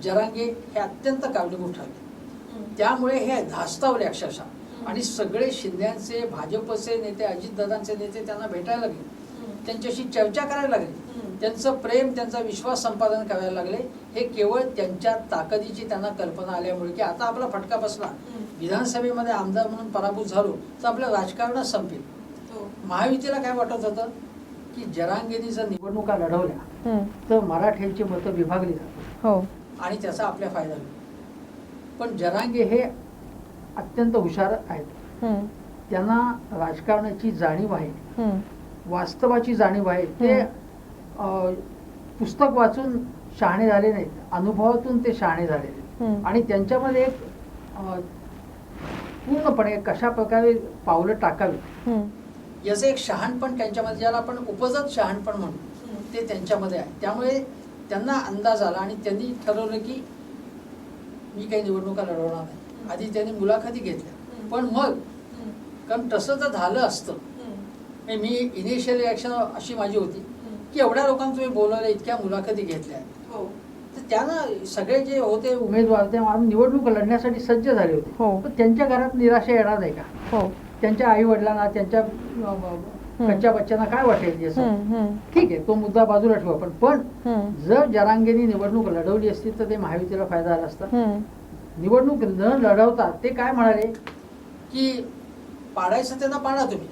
जरांगे हे अत्यंत कारणीभूत ठरले. त्यामुळे हे धास्तावले अक्षरशः आणि सगळे शिंद्यांचे भाजपचे नेते, अजितदादांचे नेते त्यांना भेटायला लागले, त्यांच्याशी चर्चा करायला लागले, त्यांचं प्रेम, त्यांचा विश्वास संपादन करायला लागले. हे केवळ त्यांच्या ताकदीची त्यांना कल्पना आल्यामुळे की आता आपला फटका बसला, विधानसभेमध्ये आमदार म्हणून पराभूत झालो तर आपलं राजकारणच संपेल. महायुतीला काय वाटत होतं की जरांगेनी जर निवडणुका लढवल्या तर मराठ्यांची मतं विभागली जातात आणि त्याचा आपल्या फायदा होईल. पण जरांगे हे अत्यंत हुशार आहेत. त्यांना राजकारणाची जाणीव आहे, वास्तवाची जाणीव आहे. ते पुस्तक वाचून शहाणे झाले नाहीत, अनुभवातून ते शहाणे झालेले आणि त्यांच्यामध्ये एक पूर्णपणे कशा प्रकारे पावलं टाकावी याचं एक शहाणपण त्यांच्यामध्ये, ज्याला आपण उपजत शहाणपण म्हणतो, ते त्यांच्यामध्ये आहे. त्यामुळे त्यांना अंदाज आला आणि त्यांनी ठरवलं की मी काही निवडणुका लढवणार नाही. आधी त्यांनी मुलाखती घेतल्या, पण मग कारण तसं जर झालं असतं, मी इनिशियल रिॲक्शन अशी माझी होती की एवढ्या लोकांना तुम्ही बोलवलं, इतक्या मुलाखती घेतल्या, तर त्यांना सगळे जे होते उमेदवार ते निवडणूक लढण्यासाठी सज्ज झाले होते. पण त्यांच्या घरात निराशा येणार नाही का? त्यांच्या आई वडिलांना, त्यांच्या कच्च्या बच्च्यांना काय वाटेल याचं? ठीक आहे, तो मुद्दा बाजूला ठेवा. पण जर जरांगेनी निवडणूक लढवली असती तर ते महायुतीला फायदा आला असता. निवडणूक न लढवता ते काय म्हणाले की पाडायचं त्यांना पाडा तुम्ही,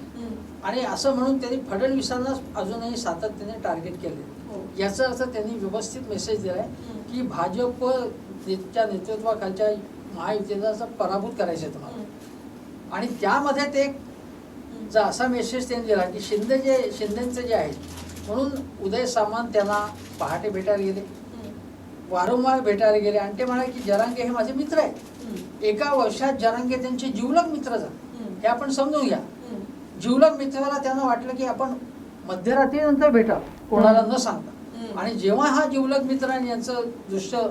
आणि असं म्हणून त्यांनी फडणवीसांना अजूनही सातत्याने टार्गेट केले. हो. याचा अर्थ त्यांनी व्यवस्थित मेसेज दिलाय की भाजपच्या नेतृत्वाखालच्या महायुतीचा पराभूत करायचं आहे तुम्हाला. आणि त्यामध्ये ते जर असा मेसेज त्यांनी दिला की शिंदेचे जे आहेत म्हणून उदय सामंत त्यांना पहाटे भेटायला गेले, वारंवार भेटायला गेले, आणि ते म्हणाले की जरांगे हे माझे मित्र आहेत. एका वर्षात जरांगे त्यांचे जिवलग मित्र झाले, हे आपण समजून घ्या. जिवलग मित्राला त्यांना वाटलं की आपण मध्यरात्रीनंतर भेटा कोणाला न सांगता, आणि जेव्हा हा जिवलग मित्र आणि यांचं दृश्य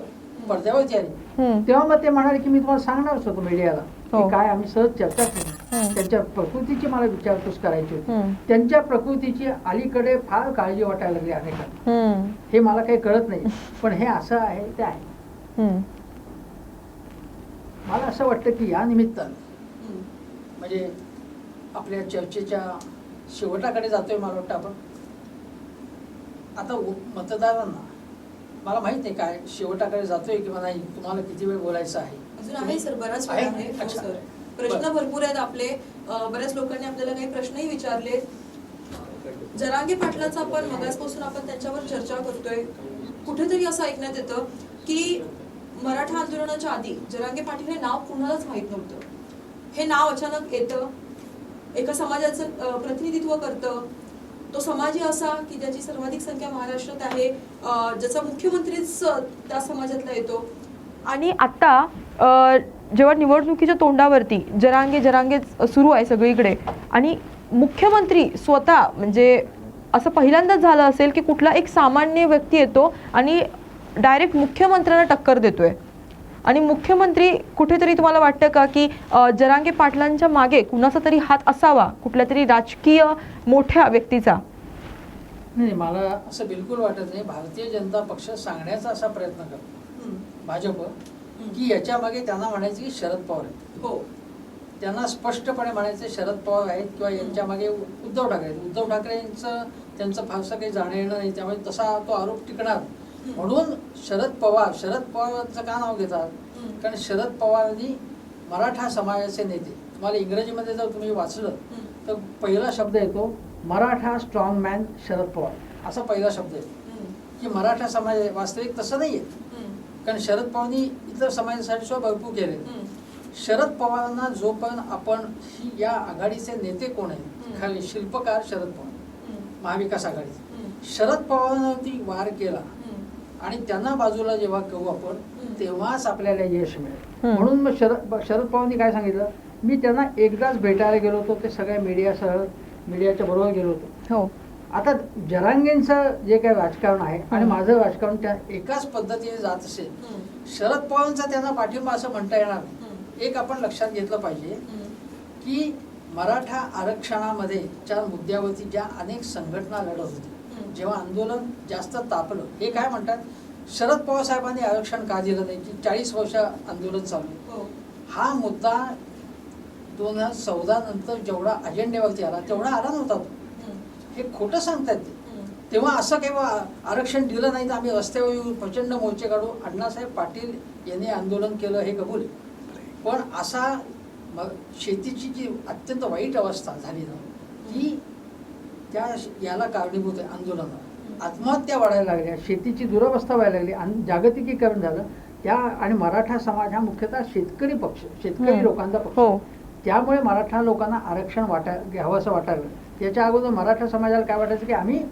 पडद्यावरती आली तेव्हा मग ते म्हणाले की मी तुम्हाला सांगणारच होतो मीडियाला हो. की काय आम्ही सहज चर्चा केली. त्यांच्या प्रकृतीची मला विचारपूस करायची होती. त्यांच्या प्रकृतीची अलीकडे फार काळजी वाटायला लागली अनेकांना. हे मला काही कळत नाही, पण हे असं आहे ते आहे. मला असं वाटतं की या निमित्तानं म्हणजे आपल्या चर्चेच्या शेवटाकडे जातोय मला वाटतं आपण. आता मतदारांना मला माहित नाही काय शेवटाकडे जातोय किंवा नाही, तुम्हाला किती वेळ बोलायचं आहे. अजून आहे सर, बराच वेळ आहे. हो अच्छा. सर, प्रश्न भरपूर आहेत आपले. बऱ्याच लोकांनी आपल्याला काही प्रश्नही विचारले. जरांगे पाटलाचा आपण मगासपासून आपण त्यांच्यावर चर्चा करतोय. कुठेतरी असं ऐकण्यात येतं की मराठा आंदोलनाच्या आधी जरांगे पाटील हे नाव कुणालाच माहित नव्हतं. हे नाव अचानक येतं, एका समाजाचं प्रतिनिधित्व करतं. तो समाजही असा की ज्याची सर्वाधिक संख्या महाराष्ट्रात आहे, ज्याचा मुख्यमंत्रीच त्या समाजातला येतो. आणि आता जेव्हा निवडणुकीच्या तोंडावरती जरांगे सुरू आहे सगळीकडे, आणि मुख्यमंत्री स्वतः म्हणजे असं पहिल्यांदाच झालं असेल की कुठला एक सामान्य व्यक्ती येतो आणि डायरेक्ट मुख्यमंत्र्यांना टक्कर देतोय. आणि मुख्यमंत्री कुठेतरी तुम्हाला वाटतं का की जरांगे पाटलांच्या मागे कुणाचा तरी हात असावा, कुठल्या तरी राजकीय मोठ्या व्यक्तीचा? नाही, मला असं बिलकुल वाटत नाही. भारतीय जनता पक्ष सांगण्याचा असा प्रयत्न करतो भाजप की याच्या मागे त्यांना म्हणायचं की शरद पवार आहेत. हो, त्यांना स्पष्टपणे म्हणायचे शरद पवार आहेत किंवा यांच्या मागे उद्धव ठाकरे आहेत. उद्धव ठाकरेंचं त्यांचं फारसं काही जाणं येणं नाही, त्यामुळे तसा तो आरोप टिकणार. म्हणून शरद पवारांचं का नाव घेतात, कारण शरद पवारांनी मराठा समाजाचे नेते, तुम्हाला इंग्रजीमध्ये जर तुम्ही वाचलं तर पहिला शब्द येतो मराठा स्ट्रॉंग मॅन शरद पवार, असा पहिला शब्द येतो की मराठा समाज. वास्तविक तसं नाही आहे, कारण शरद पवारांनी इतर समाजासाठी सुद्धा भरपूर केले. शरद पवारांना जोपर्यंत आपण या आघाडीचे नेते कोण आहेत, खाली शिल्पकार शरद पवार महाविकास आघाडीचे, शरद पवारांवरती वार केला आणि त्यांना बाजूला जेव्हा करू आपण तेव्हाच आपल्याला यश मिळेल. म्हणून मग शरद पवारांनी काय सांगितलं, मी त्यांना एकदाच भेटायला गेलो होतो, ते सगळ्या मीडियाच्या बरोबर गेलो होतो. हो, आता जरांगेंचं जे काही राजकारण आहे आणि माझं राजकारण त्या एकाच पद्धतीने जात असेल. शरद पवारांचा त्यांना पाठिंबा असं म्हणता येणार नाही. एक आपण लक्षात घेतलं पाहिजे की मराठा आरक्षणामध्ये च्या मुद्द्यावरती ज्या अनेक संघटना लढत होती, जेव्हा आंदोलन जास्त तापलं, हे काय म्हणतात, शरद पवार साहेबांनी आरक्षण का दिलं नाही की 40 वर्ष आंदोलन चालू. हा मुद्दा 2014 नंतर जेवढा अजेंड्यावरती आला तेवढा आला नव्हता तो. हे खोटं सांगतात ते. तेव्हा असं केव्हा आरक्षण दिलं नाही तर आम्ही रस्त्यावर येऊन प्रचंड मोर्चे काढू, अण्णासाहेब पाटील यांनी आंदोलन केलं हे कबूल. पण असा शेतीची जी अत्यंत वाईट अवस्था झाली ना की त्या याला कारणीभूत आहे आंदोलनाला. आत्महत्या वाढायला लागल्या, शेतीची दुरवस्था व्हायला लागली, आणि जागतिकीकरण झालं. त्या आणि मराठा समाज हा मुख्यतः शेतकरी पक्ष, शेतकरी लोकांचा पक्ष. त्यामुळे मराठा लोकांना आरक्षण घ्यावंसं वाटायला. याच्या अगोदर मराठा समाजाला काय वाटायचं की आम्ही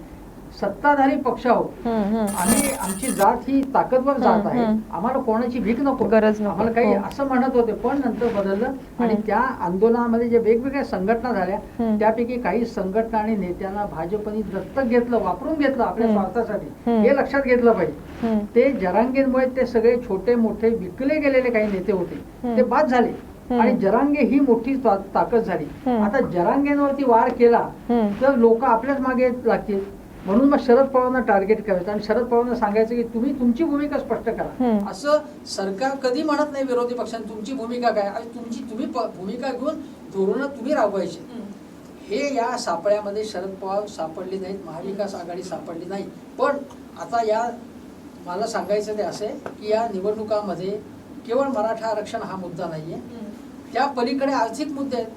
सत्ताधारी पक्ष आहोत आणि आमची जात ही ताकदवर जात आहे, आम्हाला कोणाची भीक नको, गरज नको, आम्हाला काही असं म्हणत होते. पण नंतर बदललं आणि त्या आंदोलनामध्ये जे वेगवेगळ्या संघटना झाल्या त्यापैकी काही संघटना आणि नेत्यांना भाजपने दत्तक घेतलं, वापरून घेतलं आपल्या स्वार्थासाठी. हे लक्षात घेतलं पाहिजे. ते जरांगेंमुळे ते सगळे छोटे मोठे विकले गेलेले काही नेते होते ते बाद झाले आणि जरांगे ही मोठी ताकद झाली. आता जरांगेंवरती वार केला तर लोक आपल्याच मागे लागतील. म्हणून मग शरद पवारांना टार्गेट करायचं आणि शरद पवारांना सांगायचं की तुम्ही तुमची भूमिका स्पष्ट करा. असं सरकार कधी म्हणत नाही विरोधी पक्षांनी तुमची भूमिका काय, आणि तुम्ही भूमिका घेऊन धोरण तुम्ही राबवायची. हे या सापळ्यामध्ये शरद पवार सापडले नाहीत, महाविकास आघाडी सापडली नाही. पण आता या मला सांगायचं ते असे की या निवडणुकामध्ये केवळ मराठा आरक्षण हा मुद्दा नाही आहे, त्या पलीकडे आर्थिक मुद्दे आहेत.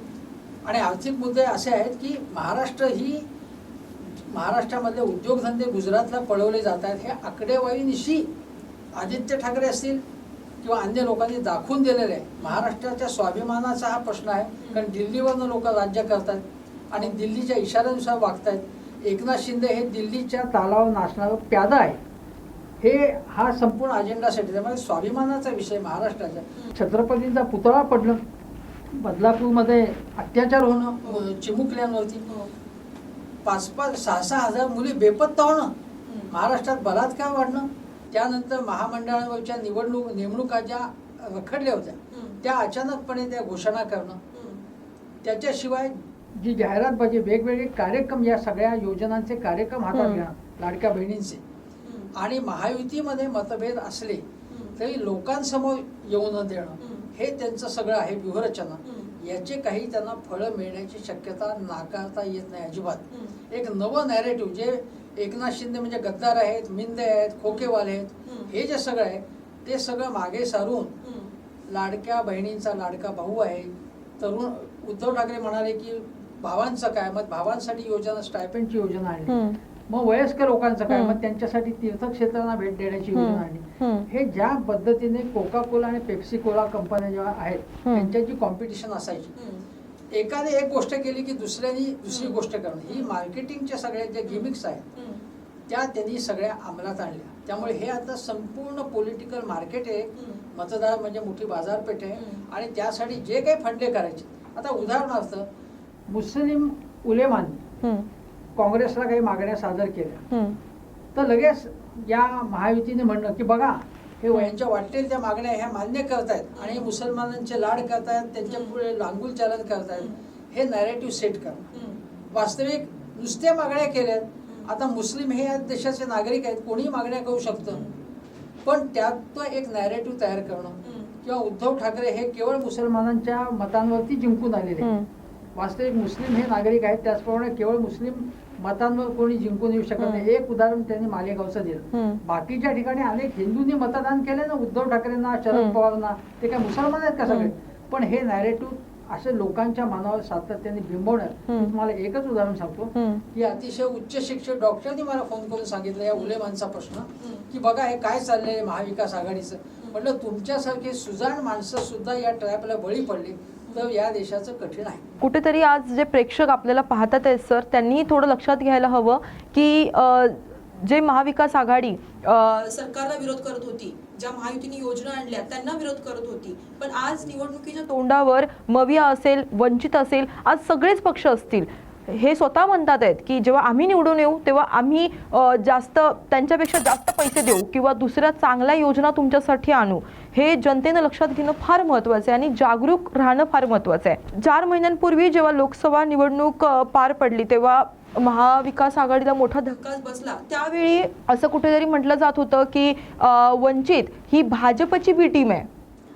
आणि आर्थिक मुद्दे असे आहेत की महाराष्ट्रामधले उद्योगधंदे गुजरातला पळवले जात आहेत. हे आकडेवारीनिशी आदित्य ठाकरे असतील किंवा अन्य लोकांनी दाखवून दिलेले आहे. महाराष्ट्राच्या स्वाभिमानाचा हा प्रश्न आहे, कारण दिल्लीवरनं लोक राज्य करतात आणि दिल्लीच्या इशाऱ्यानुसार वागतायत. एकनाथ शिंदे हे दिल्लीच्या तालावर नाचणारं प्यादा आहे. हा संपूर्ण अजेंडासाठी, त्यामुळे स्वाभिमानाचा विषय महाराष्ट्राच्या. छत्रपतींचा पुतळा पडणं, बदलापूरमध्ये अत्याचार होणं चिमुकल्यांवरती, 5-6 हजार मुली बेपत्ता होणं, महाराष्ट्रात बलात्कार वाढणं, त्यानंतर महामंडळावरच्या नेमणुका ज्या रखडल्या होत्या त्या अचानकपणे त्या घोषणा करणं, त्याच्याशिवाय जी जाहिरातबाजी, वेगवेगळे कार्यक्रम, या सगळ्या योजनांचे कार्यक्रम हातात घेणं, लाडक्या बहिणींचे. आणि महायुतीमध्ये मतभेद असले तरी लोकांसमोर येऊ न देणं, हे त्यांचं सगळं आहे व्यूहरचना. याचे काही त्यांना फळं मिळण्याची शक्यता नाकारता येत नाही अजिबात. एक नवं नॅरेटिव्ह, जे एकनाथ शिंदे म्हणजे गद्दार आहेत, मिंदे आहेत, खोकेवाले आहेत, हे जे सगळं आहे ते सगळं मागे सारून लाडक्या बहिणींचा लाडका भाऊ आहे. तरुण उद्धव ठाकरे म्हणाले की भावांचं काय, मग भावांसाठी योजना, स्टायपेंडची योजना आणली. मग वयस्कर लोकांचं काय, मग त्यांच्यासाठी तीर्थक्षेत्रांना भेट देण्याची योजना आणली. हे ज्या पद्धतीने कोका कोला आणि पेप्सी कोला कंपन्या जेव्हा आहेत त्यांच्याची कॉम्पिटिशन असायची, एकाने एक गोष्ट केली की दुसऱ्याने दुसरी गोष्ट करणं, ही मार्केटिंगच्या सगळ्या ज्या गिमिक्स आहेत त्या त्यांनी सगळ्या अंमलात आणल्या. त्यामुळे हे आता संपूर्ण पॉलिटिकल मार्केट आहे, मतदार म्हणजे मोठी बाजारपेठ आहे. आणि त्यासाठी जे काही फंडे करायचे, आता उदाहरणार्थ मुस्लिम उलेमांनी काँग्रेसला काही मागण्या सादर केल्या, तर लगेच या महायुतीने म्हणणं की बघा हे वयांच्या वाटेल त्या मागण्या ह्या मान्य करतायत आणि मुसलमानांचे लाड करतायत, त्यांच्या पुढे लांगुल चालन करतायत, हे नॅरेटिव्ह सेट करणं. वास्तविक नुसत्या मागण्या केल्यात. आता मुस्लिम हे या देशाचे नागरिक आहेत, कोणीही मागण्या करू शकतं, पण त्यात एक नॅरेटिव्ह तयार करणं. किंवा उद्धव ठाकरे हे केवळ मुसलमानांच्या मतांवरती जिंकून आलेले, वास्तविक मुस्लिम हे नागरिक आहेत, त्याचप्रमाणे केवळ मुस्लिम मतांवर कोणी जिंकून येऊ शकत नाही. एक उदाहरण त्यांनी मालेगावचं दिलं. बाकीच्या ठिकाणी अनेक हिंदूंनी मतदान केले ना उद्धव ठाकरेंना, शरद पवारांना, ते काय मुसलमान आहेत का सगळे? पण हे नॅरेटिव्ह असे लोकांच्या मनावर सातत्याने बिंबवण्यात. तुम्हाला एकच उदाहरण सांगतो की अतिशय उच्च शिक्षित डॉक्टरनी मला फोन करून सांगितलं या उलेमांचा प्रश्न की बघा हे काय चाललंय महाविकास आघाडीचं. म्हटलं तुमच्यासारखे सुजाण माणसं सुद्धा या ट्रॅपला बळी पडली तर या देशाचं कठीण आहे. कुठेतरी आज जे प्रेक्षक आपल्याला पाहतात आहेत सर, त्यांनी थोडं लक्षात घ्यायला हवं की जे महाविकास आघाडी सरकारला विरोध करत होती, ज्या महायुतीने योजना आणल्या त्यांना विरोध करत होती, पण आज निवडणुकीच्या तोंडावर मविया असेल, वंचित असेल, आज सगळेच पक्ष असतील, हे स्वतः म्हणतात आहेत की जेव्हा आम्ही निवडून येऊ तेव्हा आम्ही जास्त त्यांच्यापेक्षा जास्त पैसे देऊ किंवा दुसऱ्या चांगल्या योजना तुमच्यासाठी आणू. हे जनतेनं लक्षात घेणं फार महत्त्वाचं आहे आणि जागरूक राहणं फार महत्त्वाचं आहे. 4 महिन्यांपूर्वी जेव्हा लोकसभा निवडणूक पार पडली तेव्हा महाविकास आघाडीला मोठा धक्का बसला. त्यावेळी असं कुठेतरी म्हटलं जात होतं की वंचित ही भाजपची बी टीम आहे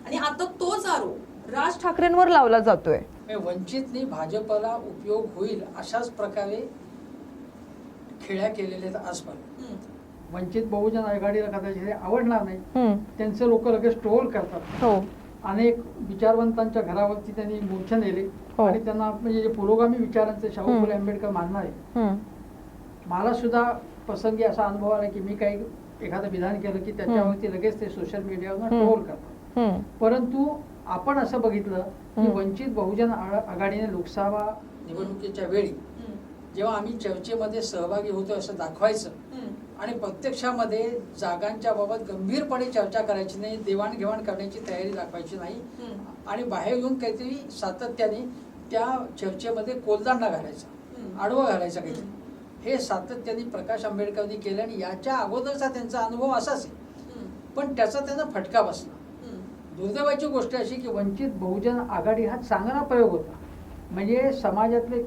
आणि आता तोच आरोप राज ठाकरेंवर लावला जातोय. वंचितने भाजपला उपयोग होईल अशाच प्रकारे खेळ्या केलेल्या आहेत आजपर्यंत. वंचित बहुजन आघाडीला कदाचित आवडणार नाही, त्यांचे लोक लगेच ट्रोल करतात. अनेक विचारवंतांच्या घरावरती त्यांनी मोर्चे नेले आणि त्यांना म्हणजे जे पुरोगामी विचारांचे शाहू फुले आंबेडकर मानणारे. मला सुद्धा प्रसंगी असा अनुभव आला की मी काही एखादं विधान केलं की त्याच्यावरती लगेच ते सोशल मीडियावर ट्रोल करतात. परंतु आपण असं बघितलं की वंचित बहुजन आघाडीने लोकसभा निवडणुकीच्या वेळी जेव्हा आम्ही चर्चेमध्ये सहभागी होतो असं दाखवायचं आणि प्रत्यक्षामध्ये जागांच्या बाबत गंभीरपणे चर्चा करायची नाही, देवाणघेवाण करण्याची तयारी दाखवायची नाही आणि बाहेर येऊन काहीतरी सातत्याने त्या चर्चेमध्ये कोलदांडा घालायचा, आडवं घालायचा काहीतरी, हे सातत्याने प्रकाश आंबेडकरांनी केलं आणि याच्या अगोदरचा त्यांचा अनुभव असाच आहे. पण त्याचा त्यांना फटका बसला. दुर्दैवाची गोष्ट अशी की वंचित बहुजन आघाडी हा चांगला प्रयोग होता. म्हणजे समाजातले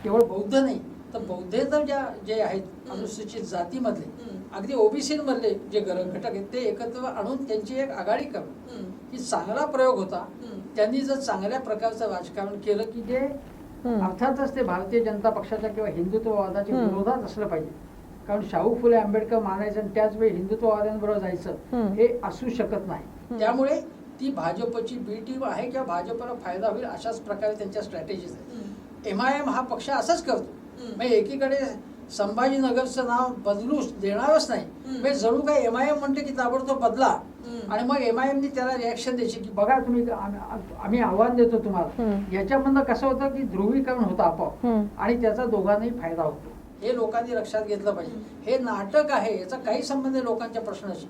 केवळ बौद्ध नाही तर बौद्धेतर जे आहेत अनुसूचित जातीमधले अगदी ओबीसी मधले जे घटक आहेत ते एकत्र आणून त्यांची एक आघाडी करणं ही चांगला प्रयोग होता. त्यांनी जर चांगल्या प्रकारचं राजकारण केलं की जे अर्थातच ते भारतीय जनता पक्षाच्या किंवा हिंदुत्ववादाच्या विरोधात असलं पाहिजे. कारण शाहू फुले आंबेडकर मानायचं आणि त्याच वेळी हिंदुत्ववाद्यांबरोबर जायचं हे असू शकत नाही. त्यामुळे ती भाजपची बी टीम आहे किंवा भाजपला फायदा होईल अशाच प्रकारे त्यांच्या स्ट्रॅटेजीज आहेत. MIM हा पक्ष असंच करतो. म्हणजे एकीकडे संभाजीनगरचं नाव बदलू देणारच नाही, म्हणजे जणू काही MIM म्हणते की ताबडतोब बदला, आणि मग MIMनी त्याला रिॲक्शन द्यायची की बघा तुम्ही आम्ही आव्हान देतो तुम्हाला. याच्यामधनं कसं होतं की ध्रुवीकरण होतं आपोआप आणि त्याचा दोघांनाही फायदा होतो. हे लोकांनी लक्षात घेतलं पाहिजे. हे नाटक आहे, याचा काही संबंध आहे लोकांच्या प्रश्नाशी.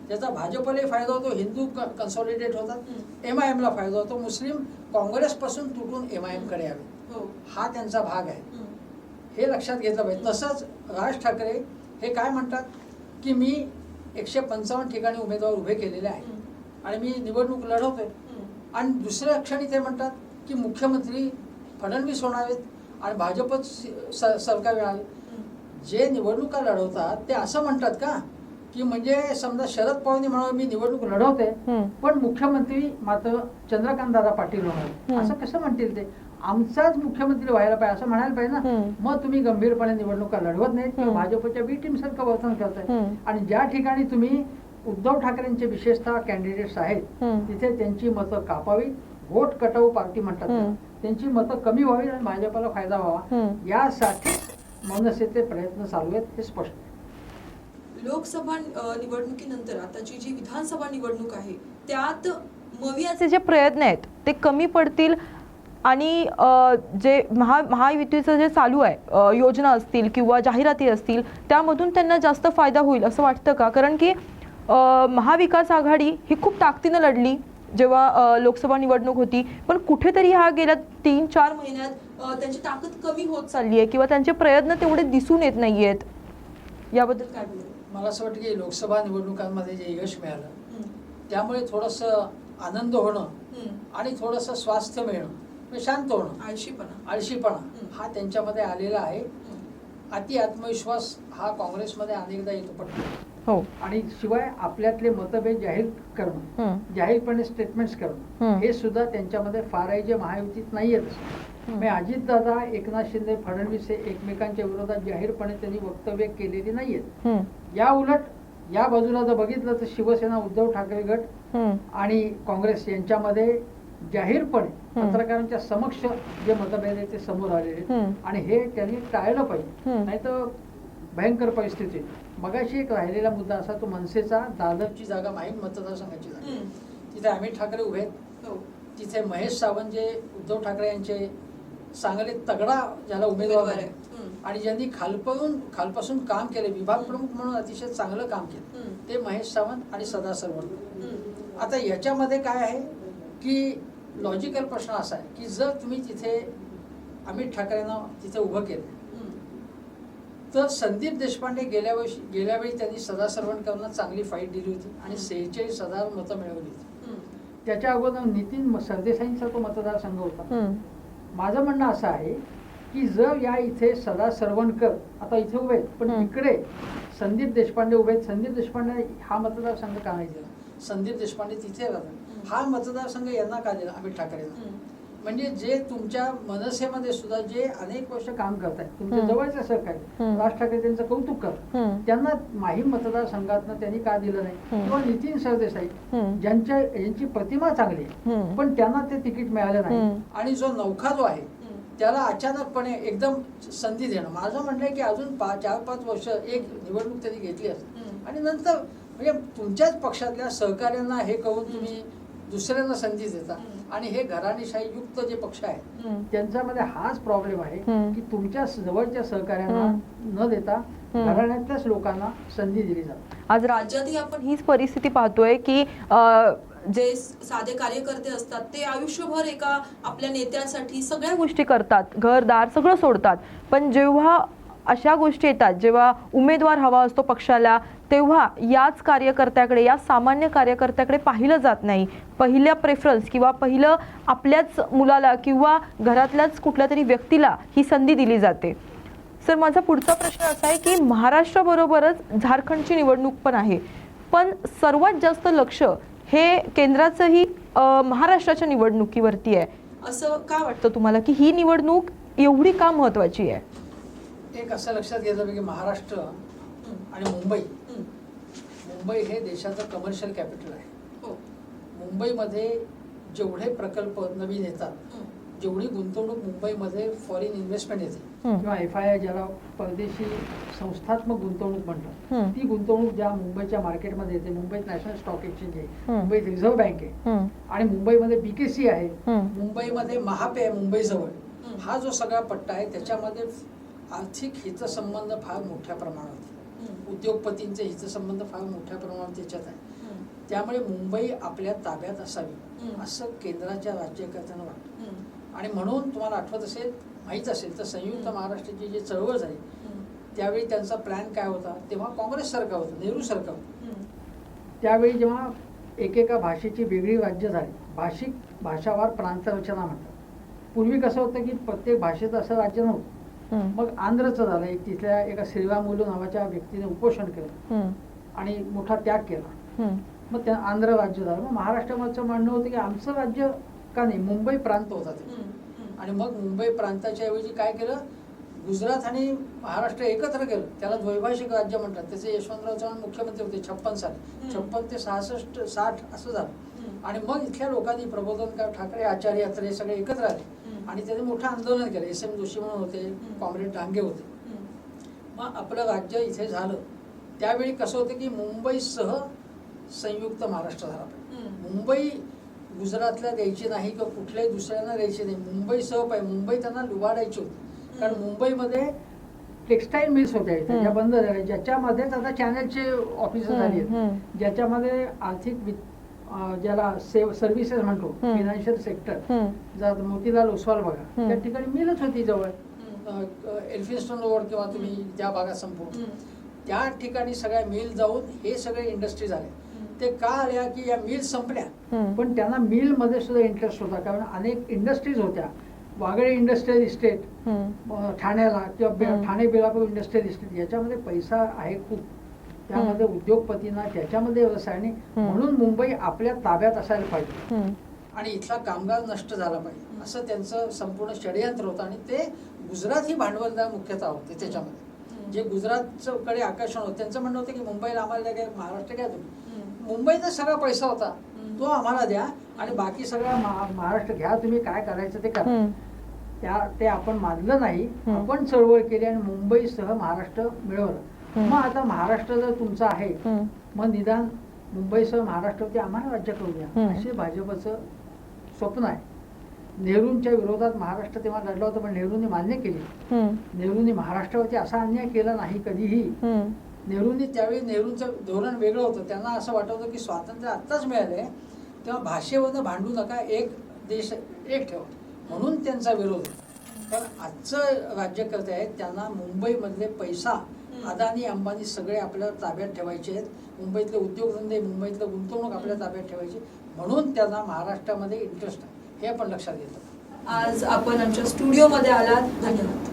त्याचा भाजपलाही फायदा होतो, हिंदू कन्सॉलिडेट होतात, MIMला फायदा होतो, मुस्लिम काँग्रेसपासून तुटून MIM कडे यावे, हा त्यांचा भाग आहे. हे लक्षात घेतलं पाहिजे. तसंच राज ठाकरे हे काय म्हणतात की मी 155 ठिकाणी उमेदवार उभे केलेले आहेत आणि मी निवडणूक लढवतोय, आणि दुसऱ्या क्षणी ते म्हणतात की मुख्यमंत्री फडणवीस होणारेत आणि भाजपच सरकार मिळाले. जे निवडणुका लढवतात ते असं म्हणतात का की म्हणजे समजा शरद पवारांनी म्हणावं मी निवडणूक लढवते पण मुख्यमंत्री मात्र चंद्रकांत दादा पाटील होणार, असं कसं म्हणतील ते? आमचाच मुख्यमंत्री व्हायला पाहिजे असं म्हणायला पाहिजे ना. मग तुम्ही गंभीरपणे निवडणुका लढवत नाहीत किंवा भाजपच्या बी टीम सारखं वर्तन करताय. आणि ज्या ठिकाणी तुम्ही उद्धव ठाकरेंचे विशेषतः कॅन्डिडेट्स आहेत तिथे त्यांची मतं कापावी, व्होट कटाऊ पार्टी म्हणतात, त्यांची मतं कमी व्हावी आणि भाजपला फायदा व्हावा, यासाठी मनसेचे प्रयत्न चालू आहेत, हे स्पष्ट आहे. लोकसभा निवडणुकीनंतर आताची जी विधानसभा निवडणूक आहे त्यात मवियाचे जे प्रयत्न आहेत ते कमी पडतील आणि जे महायुतीचं जे चालू आहे योजना असतील किंवा जाहिराती असतील त्यामधून त्यांना जास्त फायदा होईल असं वाटतं का? कारण की महाविकास आघाडी ही खूप ताकदीनं लढली जेव्हा लोकसभा निवडणूक होती, पण कुठेतरी हा गेल्या 3-4 महिन्यात त्यांची ताकद कमी होत चालली आहे किंवा त्यांचे प्रयत्न तेवढे दिसून येत नाहीयेत. याबद्दल काय बोलू? मला असं वाटतं की लोकसभा निवडणुकांमध्ये जे यश मिळालं त्यामुळे थोडंसं आनंद होणं आणि थोडंसं स्वास्थ्य मिळणं, म्हणजे शांत होणं, आळशीपणा हा त्यांच्यामध्ये आलेला आहे. अति आत्मविश्वास हा काँग्रेसमध्ये अनेकदा येतो पडतो. हो. आणि शिवाय आपल्यातले मतभेद जाहीर करणं, जाहीरपणे स्टेटमेंट्स करणं, हे सुद्धा त्यांच्यामध्ये फार आहे जे महायुतीत नाही आहेत. म्हणजे अजितदादा, एकनाथ शिंदे, फडणवीस हे एकमेकांच्या विरोधात जाहीरपणे त्यांनी वक्तव्य केलेली नाहीयेत. या उलट या बाजूला जर बघितलं तर शिवसेना, उद्धव ठाकरे गट आणि काँग्रेस यांच्यामध्ये जाहीरपणे पत्रकारांच्या समक्ष जे मतभेद आहे ते समोर आलेले, आणि हे त्यांनी टाळलं पाहिजे, नाही तर भयंकर परिस्थिती. मगाशी एक राहिलेला मुद्दा असा तो मनसेचा दादरची जागा, माहीम मतदारसंघाची जागा, तिथे अमित ठाकरे उभे आहेत, तिथे महेश सावंत जे उद्धव ठाकरे यांचे सांगलीत तगडा ज्याला उमेदवार आहे आणि ज्यांनी खालपासून काम केले, विभाग प्रमुख म्हणून अतिशय चांगलं काम केलं, ते महेश सावंत आणि सदा सरवट. आता याच्यामध्ये काय आहे की लॉजिकल प्रश्न असा आहे की जर तुम्ही तिथे अमित ठाकरेंना तिथे उभं केलं तर संदीप देशपांडे गेल्या वेळी त्यांनी सदा सरवटकरांना चांगली फाईट दिली होती आणि 46,000 मतं मिळवली होती. त्याच्या अगोदर नितीन सरदेसाईंचा तो मतदारसंघ होता. माझं म्हणणं असं आहे की जर या इथे सदा सरवणकर आता इथे उभे आहेत पण इकडे संदीप देशपांडे उभे आहेत, संदीप देशपांडे हा मतदारसंघ का नाही दिला? संदीप देशपांडे तिथे राहतात, हा मतदारसंघ यांना का दिला? अमित ठाकरेंना. म्हणजे जे तुमच्या मनसेमध्ये सुद्धा जे अनेक वर्ष काम करतायत, तुमच्या जवळचे सहकारी राज ठाकरे त्यांचं कौतुक करतात, त्यांना माहीम मतदारसंघातनं त्यांनी का दिलं नाही? किंवा नितीन सरदेसाई यांची प्रतिमा चांगली आहे पण त्यांना ते तिकीट मिळालं नाही, आणि जो नौखा जो आहे त्याला अचानकपणे एकदम संधी देणं. माझं म्हणणं आहे की अजून 4-5 वर्ष एक निवडणूक त्यांनी घेतली असेल आणि नंतर म्हणजे तुमच्याच पक्षातल्या सहकार्यांना हे करून तुम्ही दुसऱ्यांना संधी देता, आणि हे घराणेशाही युक्त जे पक्ष आहेत त्यांच्यामध्ये हाच प्रॉब्लेम आहे की तुमच्या जवळच्या सहकार्यांना न देता घराण्यातल्याच लोकांना संधी दिली जाते. आज राज्यातही आपण हीच परिस्थिती पाहतोय की जे साधे कार्यकर्ते असतात ते आयुष्यभर एका आपल्या नेत्यासाठी सगळ्या गोष्टी करतात, घरदार सगळं सोडतात, पण जेव्हा अशा गोष्टी येतात, जेव्हा उमेदवार हवा असतो पक्षाला, तेव्हा याच कार्यकर्त्याकडे, या सामान्य कार्यकर्त्याकडे पाहिलं जात नाही. पहिल्या प्रेफरन्स किंवा पहिलं आपल्याच मुलाला किंवा घरातल्याच कुठल्या तरी व्यक्तीला ही संधी दिली जाते. सर, माझा पुढचा प्रश्न असा आहे की महाराष्ट्राबरोबरच झारखंडची निवडणूक पण आहे, पण सर्वात जास्त लक्ष हे केंद्राचंही महाराष्ट्राच्या निवडणुकीवरती आहे. असं का वाटतं तुम्हाला की ही निवडणूक एवढी का महत्वाची आहे? एक असं लक्षात घेतलं पाहिजे की महाराष्ट्र आणि मुंबई हे देशाचं कमर्शियल कॅपिटल आहे. मुंबईमध्ये जेवढे प्रकल्प नवीन येतात, हम्म. जेवढी गुंतवणूक मुंबईमध्ये फॉरेन इन्व्हेस्टमेंट येते हम्म. किंवा FII ज्याला परदेशी संस्थात्मक गुंतवणूक म्हणतात, हम्म. ती गुंतवणूक ज्या मुंबईच्या मार्केटमध्ये येते, मुंबईत नॅशनल स्टॉक एक्सचेंज आहे, हम्म. मुंबईत रिझर्व्ह बँक आहे हम्म. आणि मुंबईमध्ये BKC आहे, हम्म. मुंबईमध्ये महापे आहे मुंबईजवळ, हम्म. हा जो सगळा पट्टा आहे त्याच्यामध्ये आर्थिक हितसंबंध फार मोठ्या प्रमाणात आहे. हम्म. उद्योगपतींचे हितसंबंध फार मोठ्या प्रमाणात त्याच्यात आहे. हम्म. त्यामुळे मुंबई आपल्या ताब्यात असावी हम्म. असं केंद्राच्या राज्यकर्त्यांना वाटतं. हम्म. आणि म्हणून तुम्हाला आठवत असेल, माहीत असेल तर संयुक्त महाराष्ट्राची जी चळवळ झाली हम्म. त्यावेळी त्यांचा प्लॅन काय होता, तेव्हा काँग्रेस सरकार होतं, नेहरू सरकार होतं. हम्म. त्यावेळी जेव्हा एकेका भाषेची वेगळी राज्य झाली, भाषावार प्रांत रचना म्हणतात. पूर्वी कसं होतं की प्रत्येक भाषेचं असं राज्य नव्हतं. हम्म. मग आंध्रचं झालं, एक तिथल्या एका श्रीरामुलू नावाच्या व्यक्तीने उपोषण केलं हम्म. आणि मोठा त्याग केला. हम्म. मग त्या आंध्र राज्य झालं. मग महाराष्ट्राचं म्हणणं होतं की आमचं राज्य का नाही, मुंबई प्रांत होता ते. हम्म. हम्म. आणि मग मुंबई प्रांताच्या ऐवजी काय केलं, गुजरात आणि महाराष्ट्र एकत्र केलं, त्याला द्वैभाषिक राज्य म्हणतात. त्याचे यशवंतराव चव्हाण मुख्यमंत्री होते 56 साली, हम्म. 56 ते 66 60 असं झालं. हम्म. आणि मग इथल्या लोकांनी, प्रबोधनकार ठाकरे, आचार्य अत्रे सगळे एकत्र आले हम्म. आणि त्यांनी मोठं आंदोलन केलं. SM जोशी म्हणून होते, हम्म. कॉम्रेड डांगे होते. हम्म. मग आपलं राज्य इथे झालं. त्यावेळी कसं होतं की मुंबईसह संयुक्त महाराष्ट्र झाला पाहिजे. हम्म. मुंबई गुजरातला द्यायची नाही किंवा कुठल्याही दुसऱ्यांना द्यायची नाही, मुंबईसह पाहिजे. मुंबई त्यांना लुबाडायची होती. कारण मुंबईमध्ये टेक्स्टाईल मिल्स होत्या इथे, ज्या बंद झाल्या, ज्याच्यामध्येच आता चॅनलचे ऑफिसर झाली आहेत, ज्याच्यामध्ये आर्थिक ज्याला सर्व्हिसेस म्हणतो, फिनान्शियल सेक्टर, जर मोतीलाल ओसवाल बघा, त्या ठिकाणी मिलच होती जवळ, एल्फिन्स्टन रोड किंवा तुम्ही त्या भागात संपूर्ण, त्या ठिकाणी सगळ्या मिल जाऊन हे सगळे इंडस्ट्री झाले. ते का आल्या की या मिल संपल्या, पण त्यांना मिलमध्ये सुद्धा इंटरेस्ट होता. कारण अनेक इंडस्ट्रीज होत्या, वागळे इंडस्ट्रियल इस्टेट ठाण्याला किंवा ठाणे बेलापूर इंडस्ट्रियल इस्टेट, याच्यामध्ये पैसा आहे खूप, त्यामध्ये उद्योगपतींना त्याच्यामध्ये व्यवसायाने, म्हणून मुंबई आपल्या ताब्यात असायला पाहिजे आणि इथला कामगार नष्ट झाला पाहिजे, असं त्यांचं संपूर्ण षडयंत्र होतं. आणि ते गुजरात ही भांडवलदार मुख्यतः होते त्याच्यामध्ये, जे गुजरातचं कडे आकर्षण होतं. त्यांचं म्हणणं होतं की मुंबईला आम्हाला द्या, महाराष्ट्र घ्या तुम्ही, मुंबईचा सगळा पैसा होता तो आम्हाला द्या आणि बाकी सगळा महाराष्ट्र घ्या, तुम्ही काय करायचं ते करा. ते आपण मानलं नाही, आपण चळवळ केली आणि मुंबईसह महाराष्ट्र मिळवलं. मग आता महाराष्ट्र जर तुमचा आहे, मग निदान मुंबईसह महाराष्ट्रावरती आम्हाला राज्य करू द्या, असे भाजपचं स्वप्न आहे. नेहरूंच्या विरोधात महाराष्ट्र तेव्हा लढला होता, पण नेहरूंनी मान्य केली. नेहरूंनी महाराष्ट्रावरती असा अन्याय केला नाही कधीही. नेहरूंनी त्यावेळी, नेहरूंचं धोरण वेगळं होतं. त्यांना असं वाटत होतं की स्वातंत्र्य आत्ताच मिळाले तेव्हा भाषेवरनं भांडू नका, एक देश एक ठेवा, म्हणून त्यांचा विरोध होता. पण आजचं राज्यकर्ते आहेत, त्यांना मुंबईमधले पैसा, अदानी अंबानी सगळे आपल्या ताब्यात ठेवायचे आहेत, मुंबईतले उद्योगधंदे, मुंबईतलं गुंतवणूक आपल्या ताब्यात ठेवायची, म्हणून त्यांना महाराष्ट्रामध्ये इंटरेस्ट आहे, हे आपण लक्षात घेतो. आज आपण आमच्या स्टुडिओमध्ये आलात, धन्यवाद.